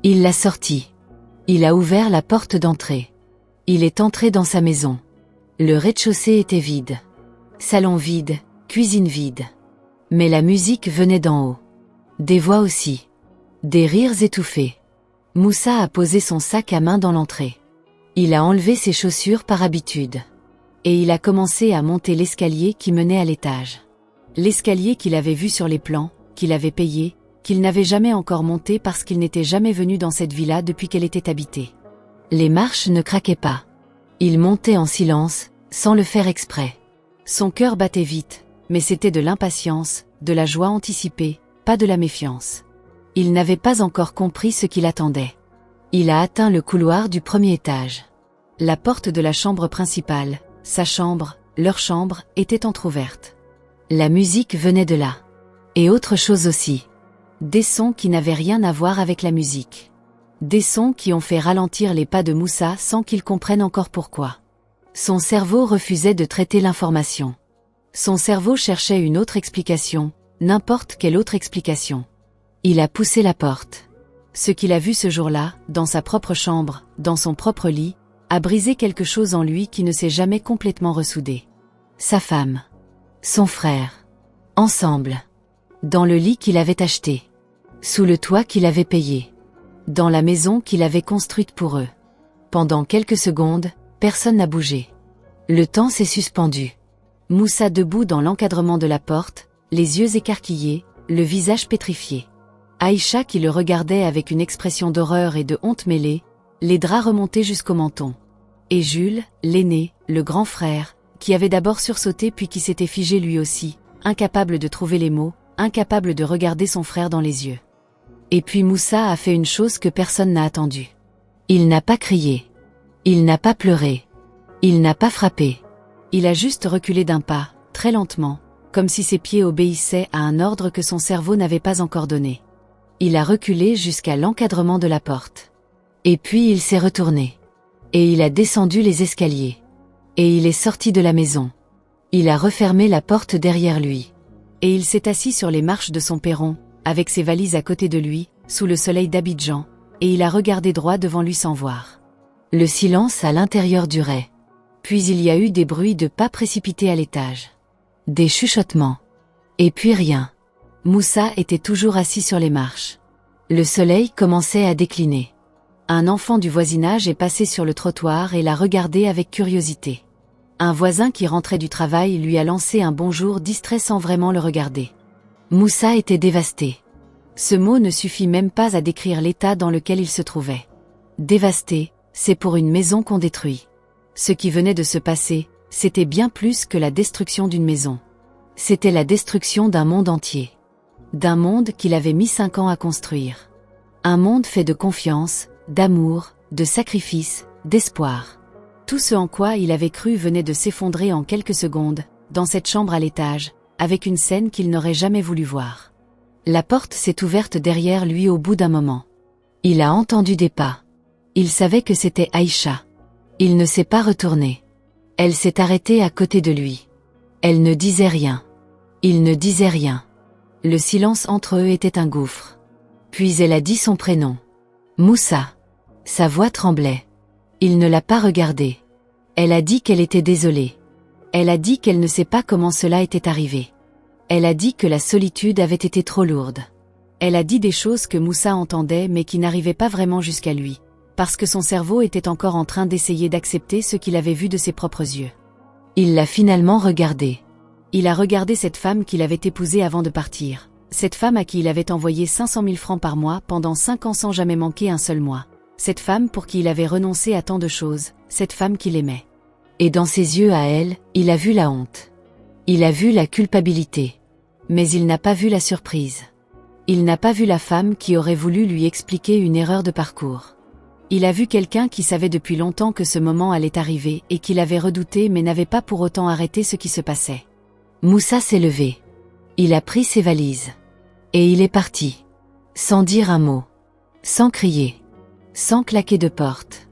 Il l'a sortie. Il a ouvert la porte d'entrée. Il est entré dans sa maison. Le rez-de-chaussée était vide. Salon vide, cuisine vide. Mais la musique venait d'en haut. Des voix aussi. Des rires étouffés. Moussa a posé son sac à main dans l'entrée. Il a enlevé ses chaussures par habitude. Et il a commencé à monter l'escalier qui menait à l'étage. L'escalier qu'il avait vu sur les plans, qu'il avait payé, qu'il n'avait jamais encore monté parce qu'il n'était jamais venu dans cette villa depuis qu'elle était habitée. Les marches ne craquaient pas. Il montait en silence, sans le faire exprès. Son cœur battait vite, mais c'était de l'impatience, de la joie anticipée, pas de la méfiance. Il n'avait pas encore compris ce qu'il attendait. Il a atteint le couloir du premier étage. La porte de la chambre principale, sa chambre, leur chambre, était entr'ouverte. La musique venait de là. Et autre chose aussi. Des sons qui n'avaient rien à voir avec la musique. Des sons qui ont fait ralentir les pas de Moussa sans qu'il comprenne encore pourquoi. Son cerveau refusait de traiter l'information. Son cerveau cherchait une autre explication, n'importe quelle autre explication. Il a poussé la porte. Ce qu'il a vu ce jour-là, dans sa propre chambre, dans son propre lit, a brisé quelque chose en lui qui ne s'est jamais complètement ressoudé. Sa femme. Son frère. Ensemble. Dans le lit qu'il avait acheté. Sous le toit qu'il avait payé. Dans la maison qu'il avait construite pour eux. Pendant quelques secondes, personne n'a bougé. Le temps s'est suspendu. Moussa debout dans l'encadrement de la porte, les yeux écarquillés, le visage pétrifié. Aïcha qui le regardait avec une expression d'horreur et de honte mêlée, les draps remontés jusqu'au menton. Et Jules, l'aîné, le grand frère, qui avait d'abord sursauté puis qui s'était figé lui aussi, incapable de trouver les mots, incapable de regarder son frère dans les yeux. Et puis Moussa a fait une chose que personne n'a attendue. Il n'a pas crié. Il n'a pas pleuré. Il n'a pas frappé. Il a juste reculé d'un pas, très lentement, comme si ses pieds obéissaient à un ordre que son cerveau n'avait pas encore donné. Il a reculé jusqu'à l'encadrement de la porte. Et puis il s'est retourné. Et il a descendu les escaliers. Et il est sorti de la maison. Il a refermé la porte derrière lui. Et il s'est assis sur les marches de son perron, avec ses valises à côté de lui, sous le soleil d'Abidjan, et il a regardé droit devant lui sans voir. Le silence à l'intérieur durait. Puis il y a eu des bruits de pas précipités à l'étage. Des chuchotements. Et puis rien. Moussa était toujours assis sur les marches. Le soleil commençait à décliner. Un enfant du voisinage est passé sur le trottoir et l'a regardé avec curiosité. Un voisin qui rentrait du travail lui a lancé un bonjour distrait sans vraiment le regarder. Moussa était dévasté. Ce mot ne suffit même pas à décrire l'état dans lequel il se trouvait. Dévasté, c'est pour une maison qu'on détruit. Ce qui venait de se passer, c'était bien plus que la destruction d'une maison. C'était la destruction d'un monde entier. D'un monde qu'il avait mis 5 ans à construire. Un monde fait de confiance, d'amour, de sacrifice, d'espoir. Tout ce en quoi il avait cru venait de s'effondrer en quelques secondes, dans cette chambre à l'étage, avec une scène qu'il n'aurait jamais voulu voir. La porte s'est ouverte derrière lui au bout d'un moment. Il a entendu des pas. Il savait que c'était Aïcha. Il ne s'est pas retourné. Elle s'est arrêtée à côté de lui. Elle ne disait rien. Il ne disait rien. Le silence entre eux était un gouffre. Puis elle a dit son prénom. Moussa. Sa voix tremblait. Il ne l'a pas regardé. Elle a dit qu'elle était désolée. Elle a dit qu'elle ne sait pas comment cela était arrivé. Elle a dit que la solitude avait été trop lourde. Elle a dit des choses que Moussa entendait mais qui n'arrivaient pas vraiment jusqu'à lui, parce que son cerveau était encore en train d'essayer d'accepter ce qu'il avait vu de ses propres yeux. Il l'a finalement regardée. Il a regardé cette femme qu'il avait épousée avant de partir. Cette femme à qui il avait envoyé 500 000 francs par mois pendant 5 ans sans jamais manquer un seul mois. Cette femme pour qui il avait renoncé à tant de choses, cette femme qu'il aimait. Et dans ses yeux à elle, il a vu la honte. Il a vu la culpabilité. Mais il n'a pas vu la surprise. Il n'a pas vu la femme qui aurait voulu lui expliquer une erreur de parcours. Il a vu quelqu'un qui savait depuis longtemps que ce moment allait arriver et qu'il avait redouté mais n'avait pas pour autant arrêté ce qui se passait. Moussa s'est levé. Il a pris ses valises. Et il est parti. Sans dire un mot. Sans crier. Sans claquer de porte.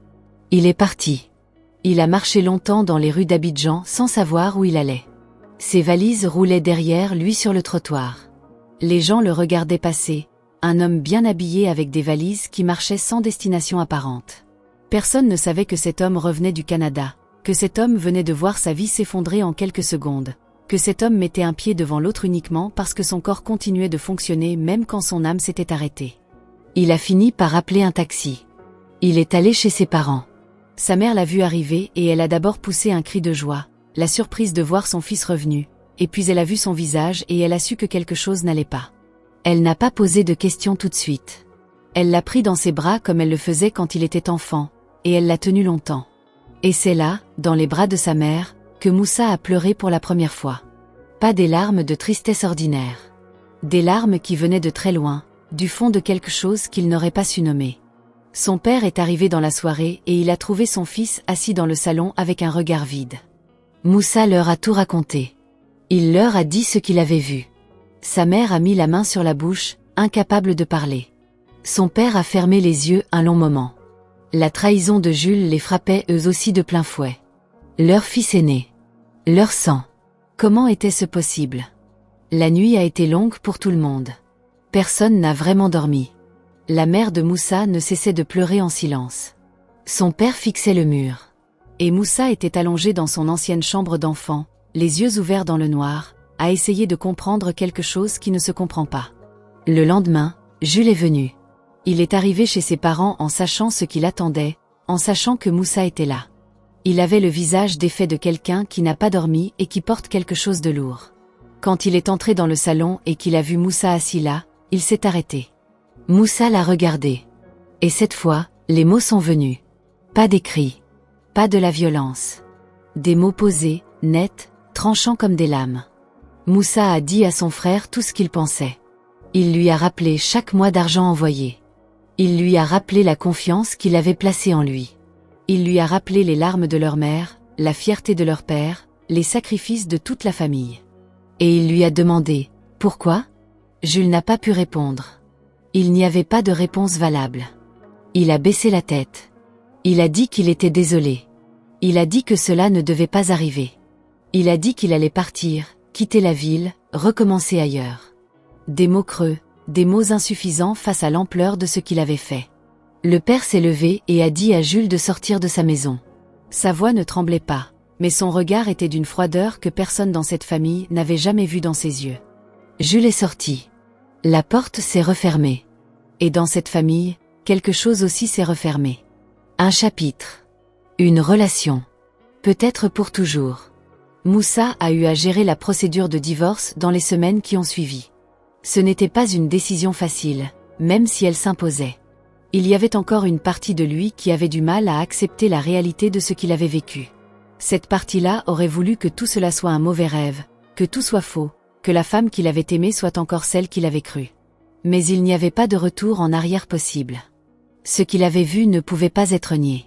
Il est parti. Il a marché longtemps dans les rues d'Abidjan sans savoir où il allait. Ses valises roulaient derrière lui sur le trottoir. Les gens le regardaient passer, un homme bien habillé avec des valises qui marchait sans destination apparente. Personne ne savait que cet homme revenait du Canada, que cet homme venait de voir sa vie s'effondrer en quelques secondes, que cet homme mettait un pied devant l'autre uniquement parce que son corps continuait de fonctionner même quand son âme s'était arrêtée. Il a fini par appeler un taxi. Il est allé chez ses parents. Sa mère l'a vu arriver et elle a d'abord poussé un cri de joie, la surprise de voir son fils revenu, et puis elle a vu son visage et elle a su que quelque chose n'allait pas. Elle n'a pas posé de questions tout de suite. Elle l'a pris dans ses bras comme elle le faisait quand il était enfant, et elle l'a tenu longtemps. Et c'est là, dans les bras de sa mère, que Moussa a pleuré pour la première fois. Pas des larmes de tristesse ordinaire. Des larmes qui venaient de très loin, du fond de quelque chose qu'il n'aurait pas su nommer. Son père est arrivé dans la soirée et il a trouvé son fils assis dans le salon avec un regard vide. Moussa leur a tout raconté. Il leur a dit ce qu'il avait vu. Sa mère a mis la main sur la bouche, incapable de parler. Son père a fermé les yeux un long moment. La trahison de Jules les frappait eux aussi de plein fouet. Leur fils aîné. Leur sang. Comment était-ce possible? La nuit a été longue pour tout le monde. Personne n'a vraiment dormi. La mère de Moussa ne cessait de pleurer en silence. Son père fixait le mur. Et Moussa était allongé dans son ancienne chambre d'enfant, les yeux ouverts dans le noir, à essayer de comprendre quelque chose qui ne se comprend pas. Le lendemain, Jules est venu. Il est arrivé chez ses parents en sachant ce qu'il attendait, en sachant que Moussa était là. Il avait le visage défait de quelqu'un qui n'a pas dormi et qui porte quelque chose de lourd. Quand il est entré dans le salon et qu'il a vu Moussa assis là, il s'est arrêté. Moussa l'a regardé. Et cette fois, les mots sont venus. Pas des cris. Pas de la violence. Des mots posés, nets, tranchants comme des lames. Moussa a dit à son frère tout ce qu'il pensait. Il lui a rappelé chaque mois d'argent envoyé. Il lui a rappelé la confiance qu'il avait placée en lui. Il lui a rappelé les larmes de leur mère, la fierté de leur père, les sacrifices de toute la famille. Et il lui a demandé « Pourquoi ?» Jules n'a pas pu répondre. Il n'y avait pas de réponse valable. Il a baissé la tête. Il a dit qu'il était désolé. Il a dit que cela ne devait pas arriver. Il a dit qu'il allait partir, quitter la ville, recommencer ailleurs. Des mots creux, des mots insuffisants face à l'ampleur de ce qu'il avait fait. Le père s'est levé et a dit à Jules de sortir de sa maison. Sa voix ne tremblait pas, mais son regard était d'une froideur que personne dans cette famille n'avait jamais vue dans ses yeux. Jules est sorti. La porte s'est refermée. Et dans cette famille, quelque chose aussi s'est refermé. Un chapitre. Une relation. Peut-être pour toujours. Moussa a eu à gérer la procédure de divorce dans les semaines qui ont suivi. Ce n'était pas une décision facile, même si elle s'imposait. Il y avait encore une partie de lui qui avait du mal à accepter la réalité de ce qu'il avait vécu. Cette partie-là aurait voulu que tout cela soit un mauvais rêve, que tout soit faux, que la femme qu'il avait aimée soit encore celle qu'il avait crue. Mais il n'y avait pas de retour en arrière possible. Ce qu'il avait vu ne pouvait pas être nié.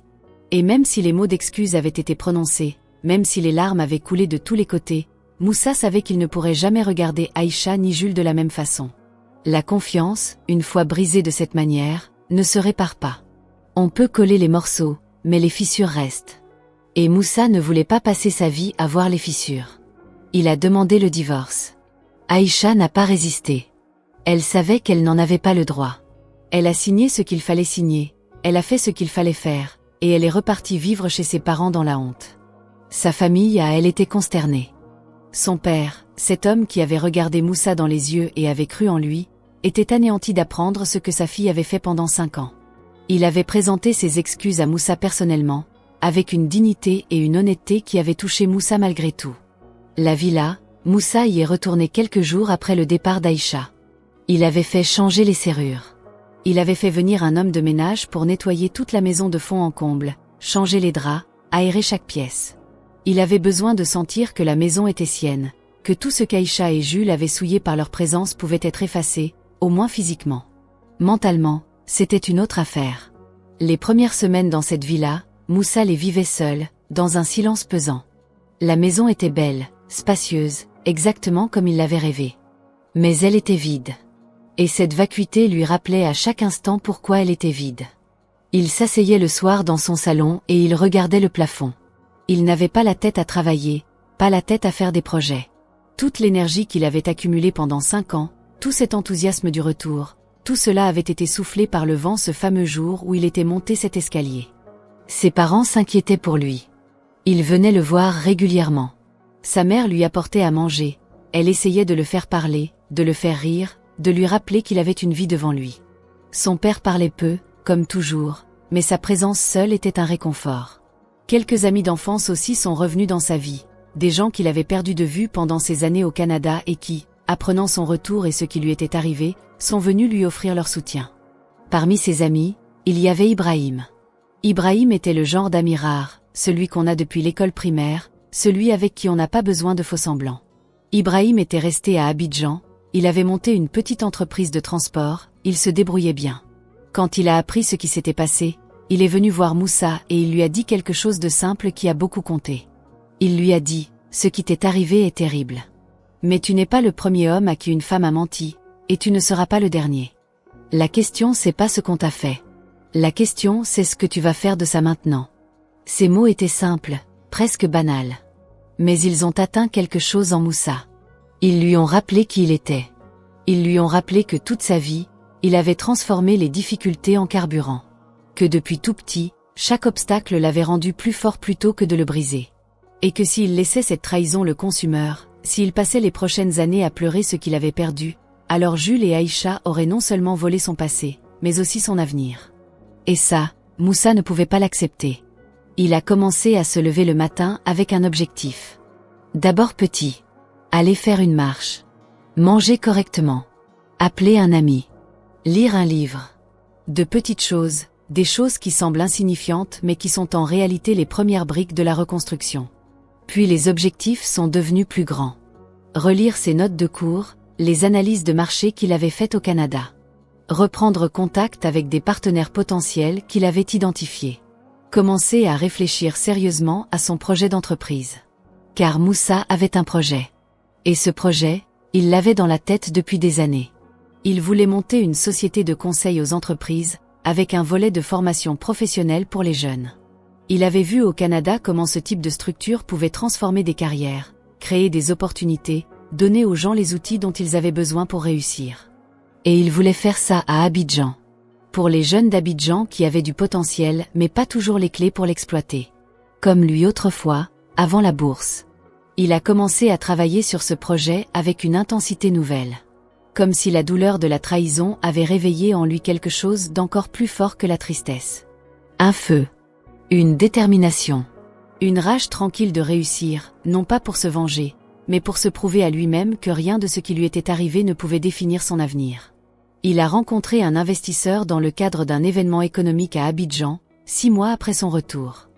Et même si les mots d'excuse avaient été prononcés, même si les larmes avaient coulé de tous les côtés, Moussa savait qu'il ne pourrait jamais regarder Aïcha ni Jules de la même façon. La confiance, une fois brisée de cette manière, ne se répare pas. On peut coller les morceaux, mais les fissures restent. Et Moussa ne voulait pas passer sa vie à voir les fissures. Il a demandé le divorce. Aïcha n'a pas résisté. Elle savait qu'elle n'en avait pas le droit. Elle a signé ce qu'il fallait signer, elle a fait ce qu'il fallait faire, et elle est repartie vivre chez ses parents dans la honte. Sa famille a elle été consternée. Son père, cet homme qui avait regardé Moussa dans les yeux et avait cru en lui, était anéanti d'apprendre ce que sa fille avait fait pendant 5 ans. Il avait présenté ses excuses à Moussa personnellement, avec une dignité et une honnêteté qui avaient touché Moussa malgré tout. La villa, Moussa y est retourné quelques jours après le départ d'Aïcha. Il avait fait changer les serrures. Il avait fait venir un homme de ménage pour nettoyer toute la maison de fond en comble, changer les draps, aérer chaque pièce. Il avait besoin de sentir que la maison était sienne, que tout ce qu'Aïcha et Jules avaient souillé par leur présence pouvait être effacé, au moins physiquement. Mentalement, c'était une autre affaire. Les premières semaines dans cette villa, Moussa les vivait seul, dans un silence pesant. La maison était belle, spacieuse, exactement comme il l'avait rêvé. Mais elle était vide. Et cette vacuité lui rappelait à chaque instant pourquoi elle était vide. Il s'asseyait le soir dans son salon et il regardait le plafond. Il n'avait pas la tête à travailler, pas la tête à faire des projets. Toute l'énergie qu'il avait accumulée pendant 5 ans, tout cet enthousiasme du retour, tout cela avait été soufflé par le vent ce fameux jour où il était monté cet escalier. Ses parents s'inquiétaient pour lui. Ils venaient le voir régulièrement. Sa mère lui apportait à manger, elle essayait de le faire parler, de le faire rire, de lui rappeler qu'il avait une vie devant lui. Son père parlait peu, comme toujours, mais sa présence seule était un réconfort. Quelques amis d'enfance aussi sont revenus dans sa vie, des gens qu'il avait perdus de vue pendant ses années au Canada et qui, apprenant son retour et ce qui lui était arrivé, sont venus lui offrir leur soutien. Parmi ses amis, il y avait Ibrahim. Ibrahim était le genre d'ami rare, celui qu'on a depuis l'école primaire, celui avec qui on n'a pas besoin de faux-semblants. Ibrahim était resté à Abidjan, il avait monté une petite entreprise de transport, il se débrouillait bien. Quand il a appris ce qui s'était passé, il est venu voir Moussa et il lui a dit quelque chose de simple qui a beaucoup compté. Il lui a dit, « Ce qui t'est arrivé est terrible. Mais tu n'es pas le premier homme à qui une femme a menti, et tu ne seras pas le dernier. La question c'est pas ce qu'on t'a fait. La question c'est ce que tu vas faire de ça maintenant. » Ces mots étaient simples, presque banals. Mais ils ont atteint quelque chose en Moussa. Ils lui ont rappelé qui il était. Ils lui ont rappelé que toute sa vie, il avait transformé les difficultés en carburant. Que depuis tout petit, chaque obstacle l'avait rendu plus fort plutôt que de le briser. Et que s'il laissait cette trahison le consumeur, s'il passait les prochaines années à pleurer ce qu'il avait perdu, alors Jules et Aïcha auraient non seulement volé son passé, mais aussi son avenir. Et ça, Moussa ne pouvait pas l'accepter. Il a commencé à se lever le matin avec un objectif. D'abord petit. Aller faire une marche. Manger correctement. Appeler un ami. Lire un livre. De petites choses, des choses qui semblent insignifiantes mais qui sont en réalité les premières briques de la reconstruction. Puis les objectifs sont devenus plus grands. Relire ses notes de cours, les analyses de marché qu'il avait faites au Canada. Reprendre contact avec des partenaires potentiels qu'il avait identifiés. Commencer à réfléchir sérieusement à son projet d'entreprise. Car Moussa avait un projet. Et ce projet, il l'avait dans la tête depuis des années. Il voulait monter une société de conseil aux entreprises, avec un volet de formation professionnelle pour les jeunes. Il avait vu au Canada comment ce type de structure pouvait transformer des carrières, créer des opportunités, donner aux gens les outils dont ils avaient besoin pour réussir. Et il voulait faire ça à Abidjan. Pour les jeunes d'Abidjan qui avaient du potentiel mais pas toujours les clés pour l'exploiter. Comme lui autrefois, avant la bourse. Il a commencé à travailler sur ce projet avec une intensité nouvelle. Comme si la douleur de la trahison avait réveillé en lui quelque chose d'encore plus fort que la tristesse. Un feu. Une détermination. Une rage tranquille de réussir, non pas pour se venger, mais pour se prouver à lui-même que rien de ce qui lui était arrivé ne pouvait définir son avenir. Il a rencontré un investisseur dans le cadre d'un événement économique à Abidjan, 6 mois après son retour.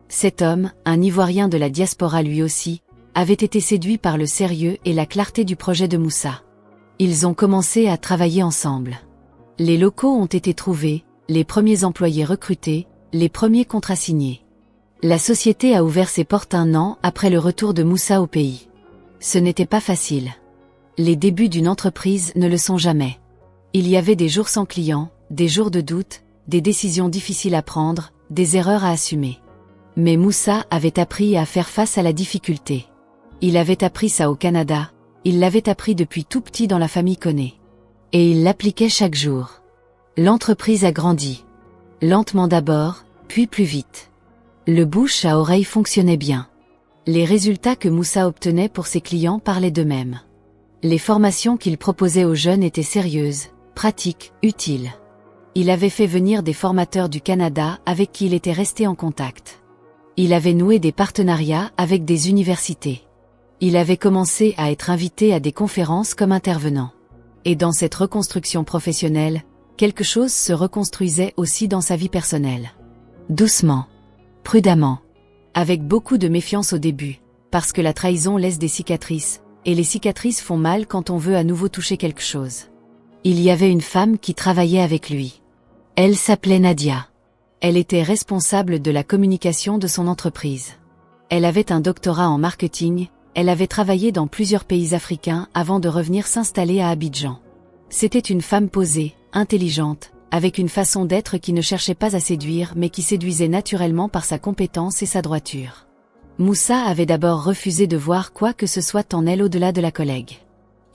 Cet homme, un Ivoirien de la diaspora lui aussi, avait été séduit par le sérieux et la clarté du projet de Moussa. Ils ont commencé à travailler ensemble. Les locaux ont été trouvés, les premiers employés recrutés, les premiers contrats signés. La société a ouvert ses portes 1 an après le retour de Moussa au pays. Ce n'était pas facile. Les débuts d'une entreprise ne le sont jamais. Il y avait des jours sans clients, des jours de doute, des décisions difficiles à prendre, des erreurs à assumer. Mais Moussa avait appris à faire face à la difficulté. Il avait appris ça au Canada, il l'avait appris depuis tout petit dans la famille Koné. Et il l'appliquait chaque jour. L'entreprise a grandi. Lentement d'abord, puis plus vite. Le bouche à oreille fonctionnait bien. Les résultats que Moussa obtenait pour ses clients parlaient d'eux-mêmes. Les formations qu'il proposait aux jeunes étaient sérieuses, pratiques, utiles. Il avait fait venir des formateurs du Canada avec qui il était resté en contact. Il avait noué des partenariats avec des universités. Il avait commencé à être invité à des conférences comme intervenant. Et dans cette reconstruction professionnelle, quelque chose se reconstruisait aussi dans sa vie personnelle. Doucement. Prudemment. Avec beaucoup de méfiance au début, parce que la trahison laisse des cicatrices, et les cicatrices font mal quand on veut à nouveau toucher quelque chose. Il y avait une femme qui travaillait avec lui. Elle s'appelait Nadia. Elle était responsable de la communication de son entreprise. Elle avait un doctorat en marketing, elle avait travaillé dans plusieurs pays africains avant de revenir s'installer à Abidjan. C'était une femme posée, intelligente, avec une façon d'être qui ne cherchait pas à séduire mais qui séduisait naturellement par sa compétence et sa droiture. Moussa avait d'abord refusé de voir quoi que ce soit en elle au-delà de la collègue.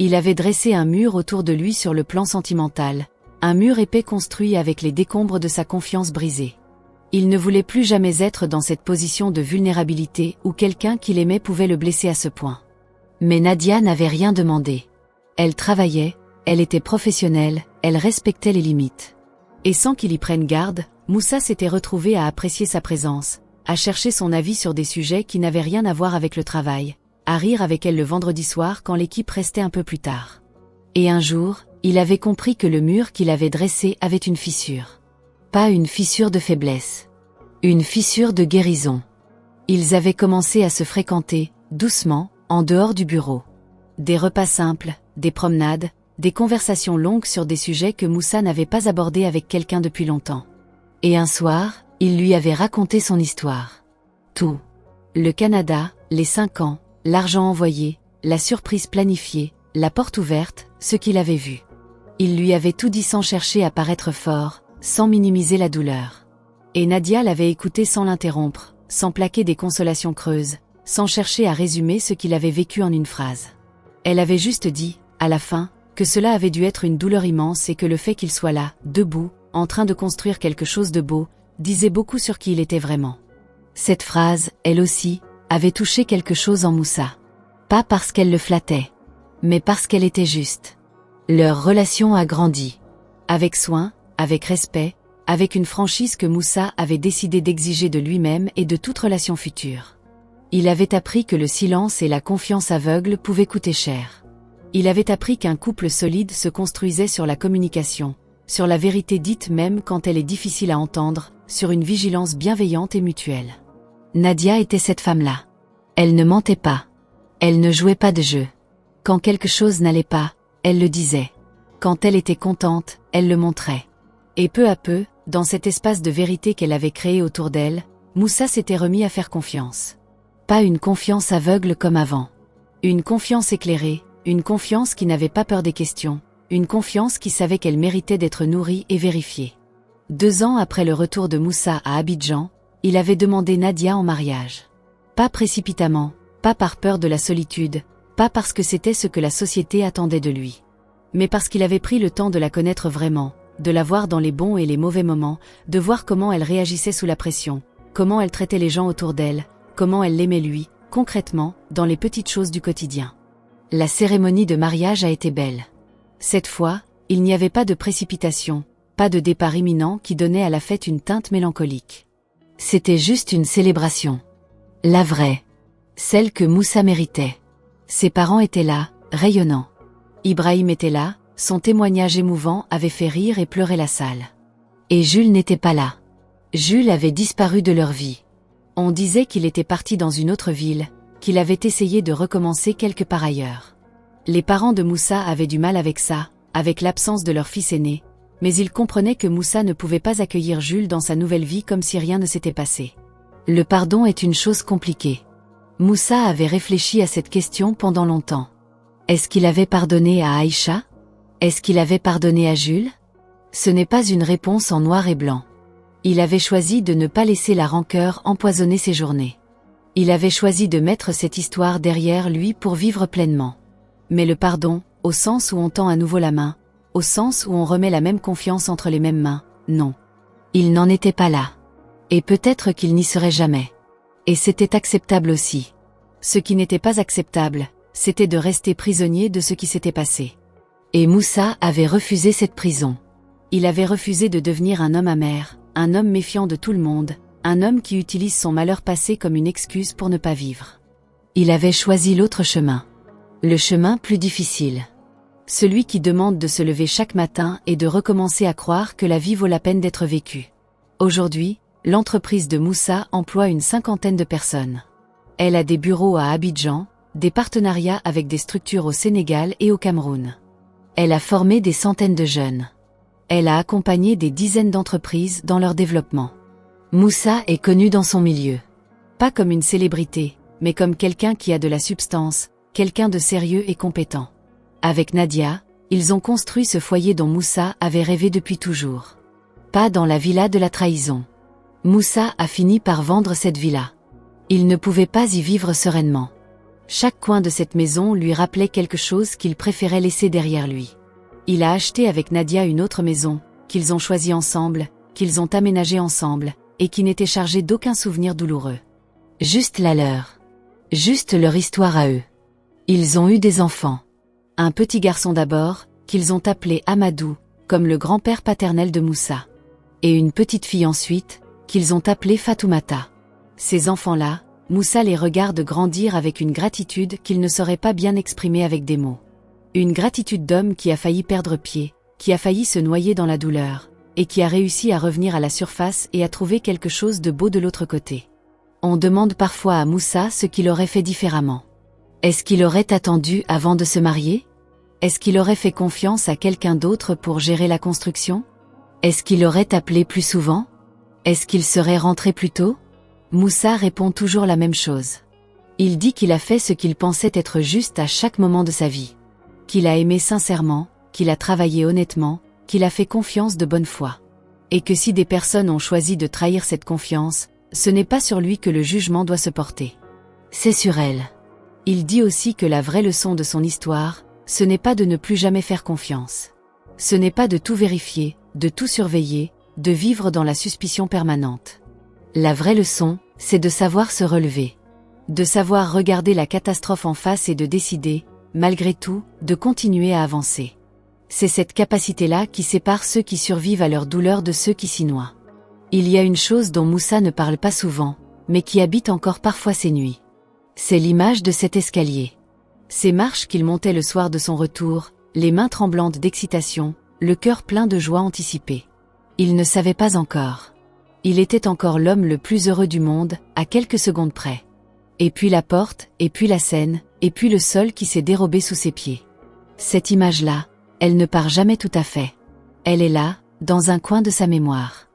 Il avait dressé un mur autour de lui sur le plan sentimental, un mur épais construit avec les décombres de sa confiance brisée. Il ne voulait plus jamais être dans cette position de vulnérabilité où quelqu'un qu'il aimait pouvait le blesser à ce point. Mais Nadia n'avait rien demandé. Elle travaillait, elle était professionnelle, elle respectait les limites. Et sans qu'il y prenne garde, Moussa s'était retrouvé à apprécier sa présence, à chercher son avis sur des sujets qui n'avaient rien à voir avec le travail, à rire avec elle le vendredi soir quand l'équipe restait un peu plus tard. Et un jour, il avait compris que le mur qu'il avait dressé avait une fissure. Pas une fissure de faiblesse. Une fissure de guérison. Ils avaient commencé à se fréquenter, doucement, en dehors du bureau. Des repas simples, des promenades, des conversations longues sur des sujets que Moussa n'avait pas abordés avec quelqu'un depuis longtemps. Et un soir, il lui avait raconté son histoire. Tout. Le Canada, les 5 ans, l'argent envoyé, la surprise planifiée, la porte ouverte, ce qu'il avait vu. Il lui avait tout dit sans chercher à paraître fort, sans minimiser la douleur. Et Nadia l'avait écouté sans l'interrompre, sans plaquer des consolations creuses, sans chercher à résumer ce qu'il avait vécu en une phrase. Elle avait juste dit, à la fin, que cela avait dû être une douleur immense et que le fait qu'il soit là, debout, en train de construire quelque chose de beau, disait beaucoup sur qui il était vraiment. Cette phrase, elle aussi, avait touché quelque chose en Moussa. Pas parce qu'elle le flattait, mais parce qu'elle était juste. Leur relation a grandi. Avec soin, avec respect, avec une franchise que Moussa avait décidé d'exiger de lui-même et de toute relation future. Il avait appris que le silence et la confiance aveugle pouvaient coûter cher. Il avait appris qu'un couple solide se construisait sur la communication, sur la vérité dite même quand elle est difficile à entendre, sur une vigilance bienveillante et mutuelle. Nadia était cette femme-là. Elle ne mentait pas. Elle ne jouait pas de jeu. Quand quelque chose n'allait pas, elle le disait. Quand elle était contente, elle le montrait. Et peu à peu, dans cet espace de vérité qu'elle avait créé autour d'elle, Moussa s'était remis à faire confiance. Pas une confiance aveugle comme avant. Une confiance éclairée, une confiance qui n'avait pas peur des questions, une confiance qui savait qu'elle méritait d'être nourrie et vérifiée. 2 ans après le retour de Moussa à Abidjan, il avait demandé Nadia en mariage. Pas précipitamment, pas par peur de la solitude, pas parce que c'était ce que la société attendait de lui. Mais parce qu'il avait pris le temps de la connaître vraiment, de la voir dans les bons et les mauvais moments, de voir comment elle réagissait sous la pression, comment elle traitait les gens autour d'elle, comment elle l'aimait lui, concrètement, dans les petites choses du quotidien. La cérémonie de mariage a été belle. Cette fois, il n'y avait pas de précipitation, pas de départ imminent qui donnait à la fête une teinte mélancolique. C'était juste une célébration. La vraie. Celle que Moussa méritait. Ses parents étaient là, rayonnants. Ibrahim était là, son témoignage émouvant avait fait rire et pleurer la salle. Et Jules n'était pas là. Jules avait disparu de leur vie. On disait qu'il était parti dans une autre ville, qu'il avait essayé de recommencer quelque part ailleurs. Les parents de Moussa avaient du mal avec ça, avec l'absence de leur fils aîné, mais ils comprenaient que Moussa ne pouvait pas accueillir Jules dans sa nouvelle vie comme si rien ne s'était passé. Le pardon est une chose compliquée. Moussa avait réfléchi à cette question pendant longtemps. Est-ce qu'il avait pardonné à Aïcha? Est-ce qu'il avait pardonné à Jules? Ce n'est pas une réponse en noir et blanc. Il avait choisi de ne pas laisser la rancœur empoisonner ses journées. Il avait choisi de mettre cette histoire derrière lui pour vivre pleinement. Mais le pardon, au sens où on tend à nouveau la main, au sens où on remet la même confiance entre les mêmes mains, non. Il n'en était pas là. Et peut-être qu'il n'y serait jamais. Et c'était acceptable aussi. Ce qui n'était pas acceptable, c'était de rester prisonnier de ce qui s'était passé. Et Moussa avait refusé cette prison. Il avait refusé de devenir un homme amer, un homme méfiant de tout le monde, un homme qui utilise son malheur passé comme une excuse pour ne pas vivre. Il avait choisi l'autre chemin. Le chemin plus difficile. Celui qui demande de se lever chaque matin et de recommencer à croire que la vie vaut la peine d'être vécue. Aujourd'hui, l'entreprise de Moussa emploie une 50aine de personnes. Elle a des bureaux à Abidjan, des partenariats avec des structures au Sénégal et au Cameroun. Elle a formé des centaines de jeunes. Elle a accompagné des dizaines d'entreprises dans leur développement. Moussa est connu dans son milieu. Pas comme une célébrité, mais comme quelqu'un qui a de la substance, quelqu'un de sérieux et compétent. Avec Nadia, ils ont construit ce foyer dont Moussa avait rêvé depuis toujours. Pas dans la villa de la trahison. Moussa a fini par vendre cette villa. Il ne pouvait pas y vivre sereinement. Chaque coin de cette maison lui rappelait quelque chose qu'il préférait laisser derrière lui. Il a acheté avec Nadia une autre maison, qu'ils ont choisie ensemble, qu'ils ont aménagée ensemble, et qui n'était chargée d'aucun souvenir douloureux. Juste la leur. Juste leur histoire à eux. Ils ont eu des enfants. Un petit garçon d'abord, qu'ils ont appelé Amadou, comme le grand-père paternel de Moussa. Et une petite fille ensuite, qu'ils ont appelée Fatoumata. Ces enfants-là, Moussa les regarde grandir avec une gratitude qu'il ne saurait pas bien exprimer avec des mots. Une gratitude d'homme qui a failli perdre pied, qui a failli se noyer dans la douleur, et qui a réussi à revenir à la surface et à trouver quelque chose de beau de l'autre côté. On demande parfois à Moussa ce qu'il aurait fait différemment. Est-ce qu'il aurait attendu avant de se marier? Est-ce qu'il aurait fait confiance à quelqu'un d'autre pour gérer la construction? Est-ce qu'il aurait appelé plus souvent? Est-ce qu'il serait rentré plus tôt? Moussa répond toujours la même chose. Il dit qu'il a fait ce qu'il pensait être juste à chaque moment de sa vie. Qu'il a aimé sincèrement, qu'il a travaillé honnêtement, qu'il a fait confiance de bonne foi. Et que si des personnes ont choisi de trahir cette confiance, ce n'est pas sur lui que le jugement doit se porter. C'est sur elle. Il dit aussi que la vraie leçon de son histoire, ce n'est pas de ne plus jamais faire confiance. Ce n'est pas de tout vérifier, de tout surveiller, de vivre dans la suspicion permanente. La vraie leçon, c'est de savoir se relever. De savoir regarder la catastrophe en face et de décider, malgré tout, de continuer à avancer. C'est cette capacité-là qui sépare ceux qui survivent à leur douleur de ceux qui s'y noient. Il y a une chose dont Moussa ne parle pas souvent, mais qui habite encore parfois ses nuits. C'est l'image de cet escalier. Ces marches qu'il montait le soir de son retour, les mains tremblantes d'excitation, le cœur plein de joie anticipée. Il ne savait pas encore. Il était encore l'homme le plus heureux du monde, à quelques secondes près. Et puis la porte, et puis la scène, et puis le sol qui s'est dérobé sous ses pieds. Cette image-là, elle ne part jamais tout à fait. Elle est là, dans un coin de sa mémoire.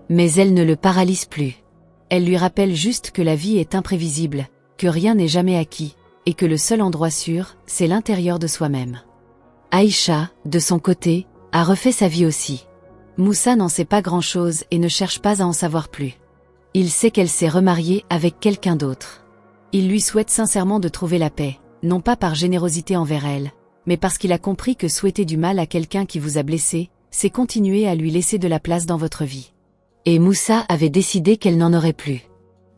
Mais elle ne le paralyse plus. Elle lui rappelle juste que la vie est imprévisible, que rien n'est jamais acquis, et que le seul endroit sûr, c'est l'intérieur de soi-même. Aïcha, de son côté, a refait sa vie aussi. Moussa n'en sait pas grand-chose et ne cherche pas à en savoir plus. Il sait qu'elle s'est remariée avec quelqu'un d'autre. Il lui souhaite sincèrement de trouver la paix, non pas par générosité envers elle, mais parce qu'il a compris que souhaiter du mal à quelqu'un qui vous a blessé, c'est continuer à lui laisser de la place dans votre vie. Et Moussa avait décidé qu'elle n'en aurait plus.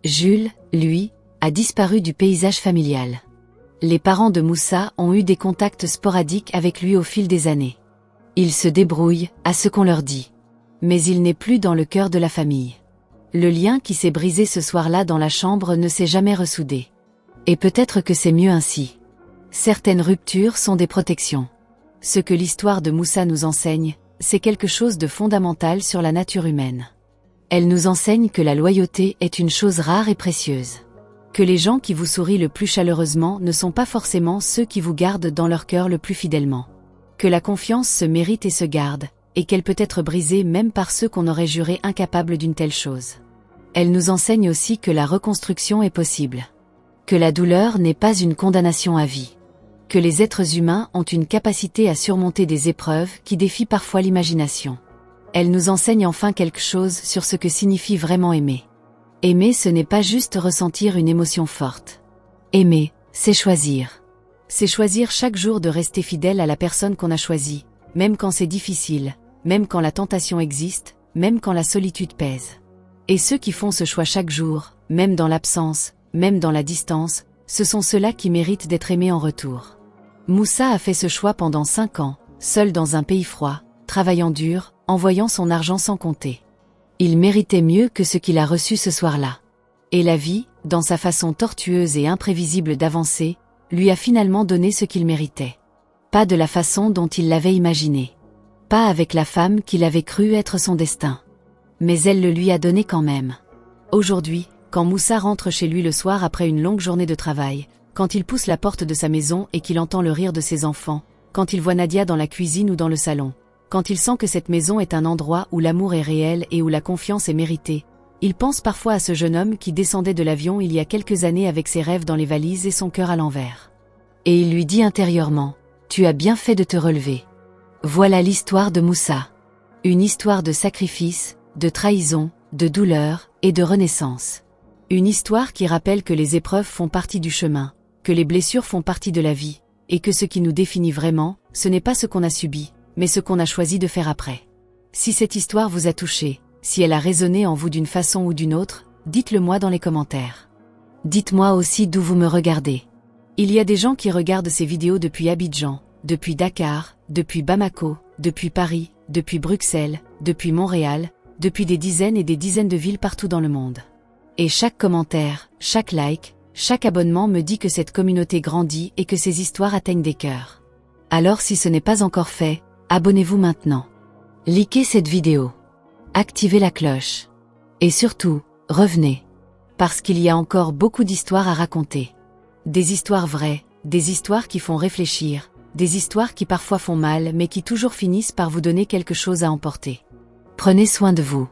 Jules, lui, a disparu du paysage familial. Les parents de Moussa ont eu des contacts sporadiques avec lui au fil des années. Ils se débrouillent, à ce qu'on leur dit. Mais il n'est plus dans le cœur de la famille. Le lien qui s'est brisé ce soir-là dans la chambre ne s'est jamais ressoudé. Et peut-être que c'est mieux ainsi. Certaines ruptures sont des protections. Ce que l'histoire de Moussa nous enseigne, c'est quelque chose de fondamental sur la nature humaine. Elle nous enseigne que la loyauté est une chose rare et précieuse. Que les gens qui vous sourient le plus chaleureusement ne sont pas forcément ceux qui vous gardent dans leur cœur le plus fidèlement. Que la confiance se mérite et se garde, et qu'elle peut être brisée même par ceux qu'on aurait juré incapables d'une telle chose. Elle nous enseigne aussi que la reconstruction est possible. Que la douleur n'est pas une condamnation à vie. Que les êtres humains ont une capacité à surmonter des épreuves qui défient parfois l'imagination. Elle nous enseigne enfin quelque chose sur ce que signifie vraiment aimer. Aimer, ce n'est pas juste ressentir une émotion forte. Aimer, c'est choisir. C'est choisir chaque jour de rester fidèle à la personne qu'on a choisie, même quand c'est difficile, même quand la tentation existe, même quand la solitude pèse. Et ceux qui font ce choix chaque jour, même dans l'absence, même dans la distance, ce sont ceux-là qui méritent d'être aimés en retour. Moussa a fait ce choix pendant 5 ans, seul dans un pays froid, travaillant dur, envoyant son argent sans compter. Il méritait mieux que ce qu'il a reçu ce soir-là. Et la vie, dans sa façon tortueuse et imprévisible d'avancer, lui a finalement donné ce qu'il méritait. Pas de la façon dont il l'avait imaginé. Pas avec la femme qu'il avait cru être son destin. Mais elle le lui a donné quand même. Aujourd'hui, quand Moussa rentre chez lui le soir après une longue journée de travail, quand il pousse la porte de sa maison et qu'il entend le rire de ses enfants, quand il voit Nadia dans la cuisine ou dans le salon, quand il sent que cette maison est un endroit où l'amour est réel et où la confiance est méritée, il pense parfois à ce jeune homme qui descendait de l'avion il y a quelques années avec ses rêves dans les valises et son cœur à l'envers. Et il lui dit intérieurement, « Tu as bien fait de te relever. » Voilà l'histoire de Moussa. Une histoire de sacrifice, de trahison, de douleur et de renaissance. Une histoire qui rappelle que les épreuves font partie du chemin, que les blessures font partie de la vie, et que ce qui nous définit vraiment, ce n'est pas ce qu'on a subi, mais ce qu'on a choisi de faire après. Si cette histoire vous a touché, si elle a résonné en vous d'une façon ou d'une autre, dites-le moi dans les commentaires. Dites-moi aussi d'où vous me regardez. Il y a des gens qui regardent ces vidéos depuis Abidjan, depuis Dakar, depuis Bamako, depuis Paris, depuis Bruxelles, depuis Montréal, depuis des dizaines et des dizaines de villes partout dans le monde. Et chaque commentaire, chaque like, chaque abonnement me dit que cette communauté grandit et que ces histoires atteignent des cœurs. Alors si ce n'est pas encore fait, abonnez-vous maintenant. Likez cette vidéo. Activez la cloche. Et surtout, revenez. Parce qu'il y a encore beaucoup d'histoires à raconter. Des histoires vraies, des histoires qui font réfléchir, des histoires qui parfois font mal mais qui toujours finissent par vous donner quelque chose à emporter. Prenez soin de vous.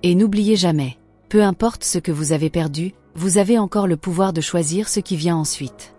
Et n'oubliez jamais, peu importe ce que vous avez perdu, vous avez encore le pouvoir de choisir ce qui vient ensuite.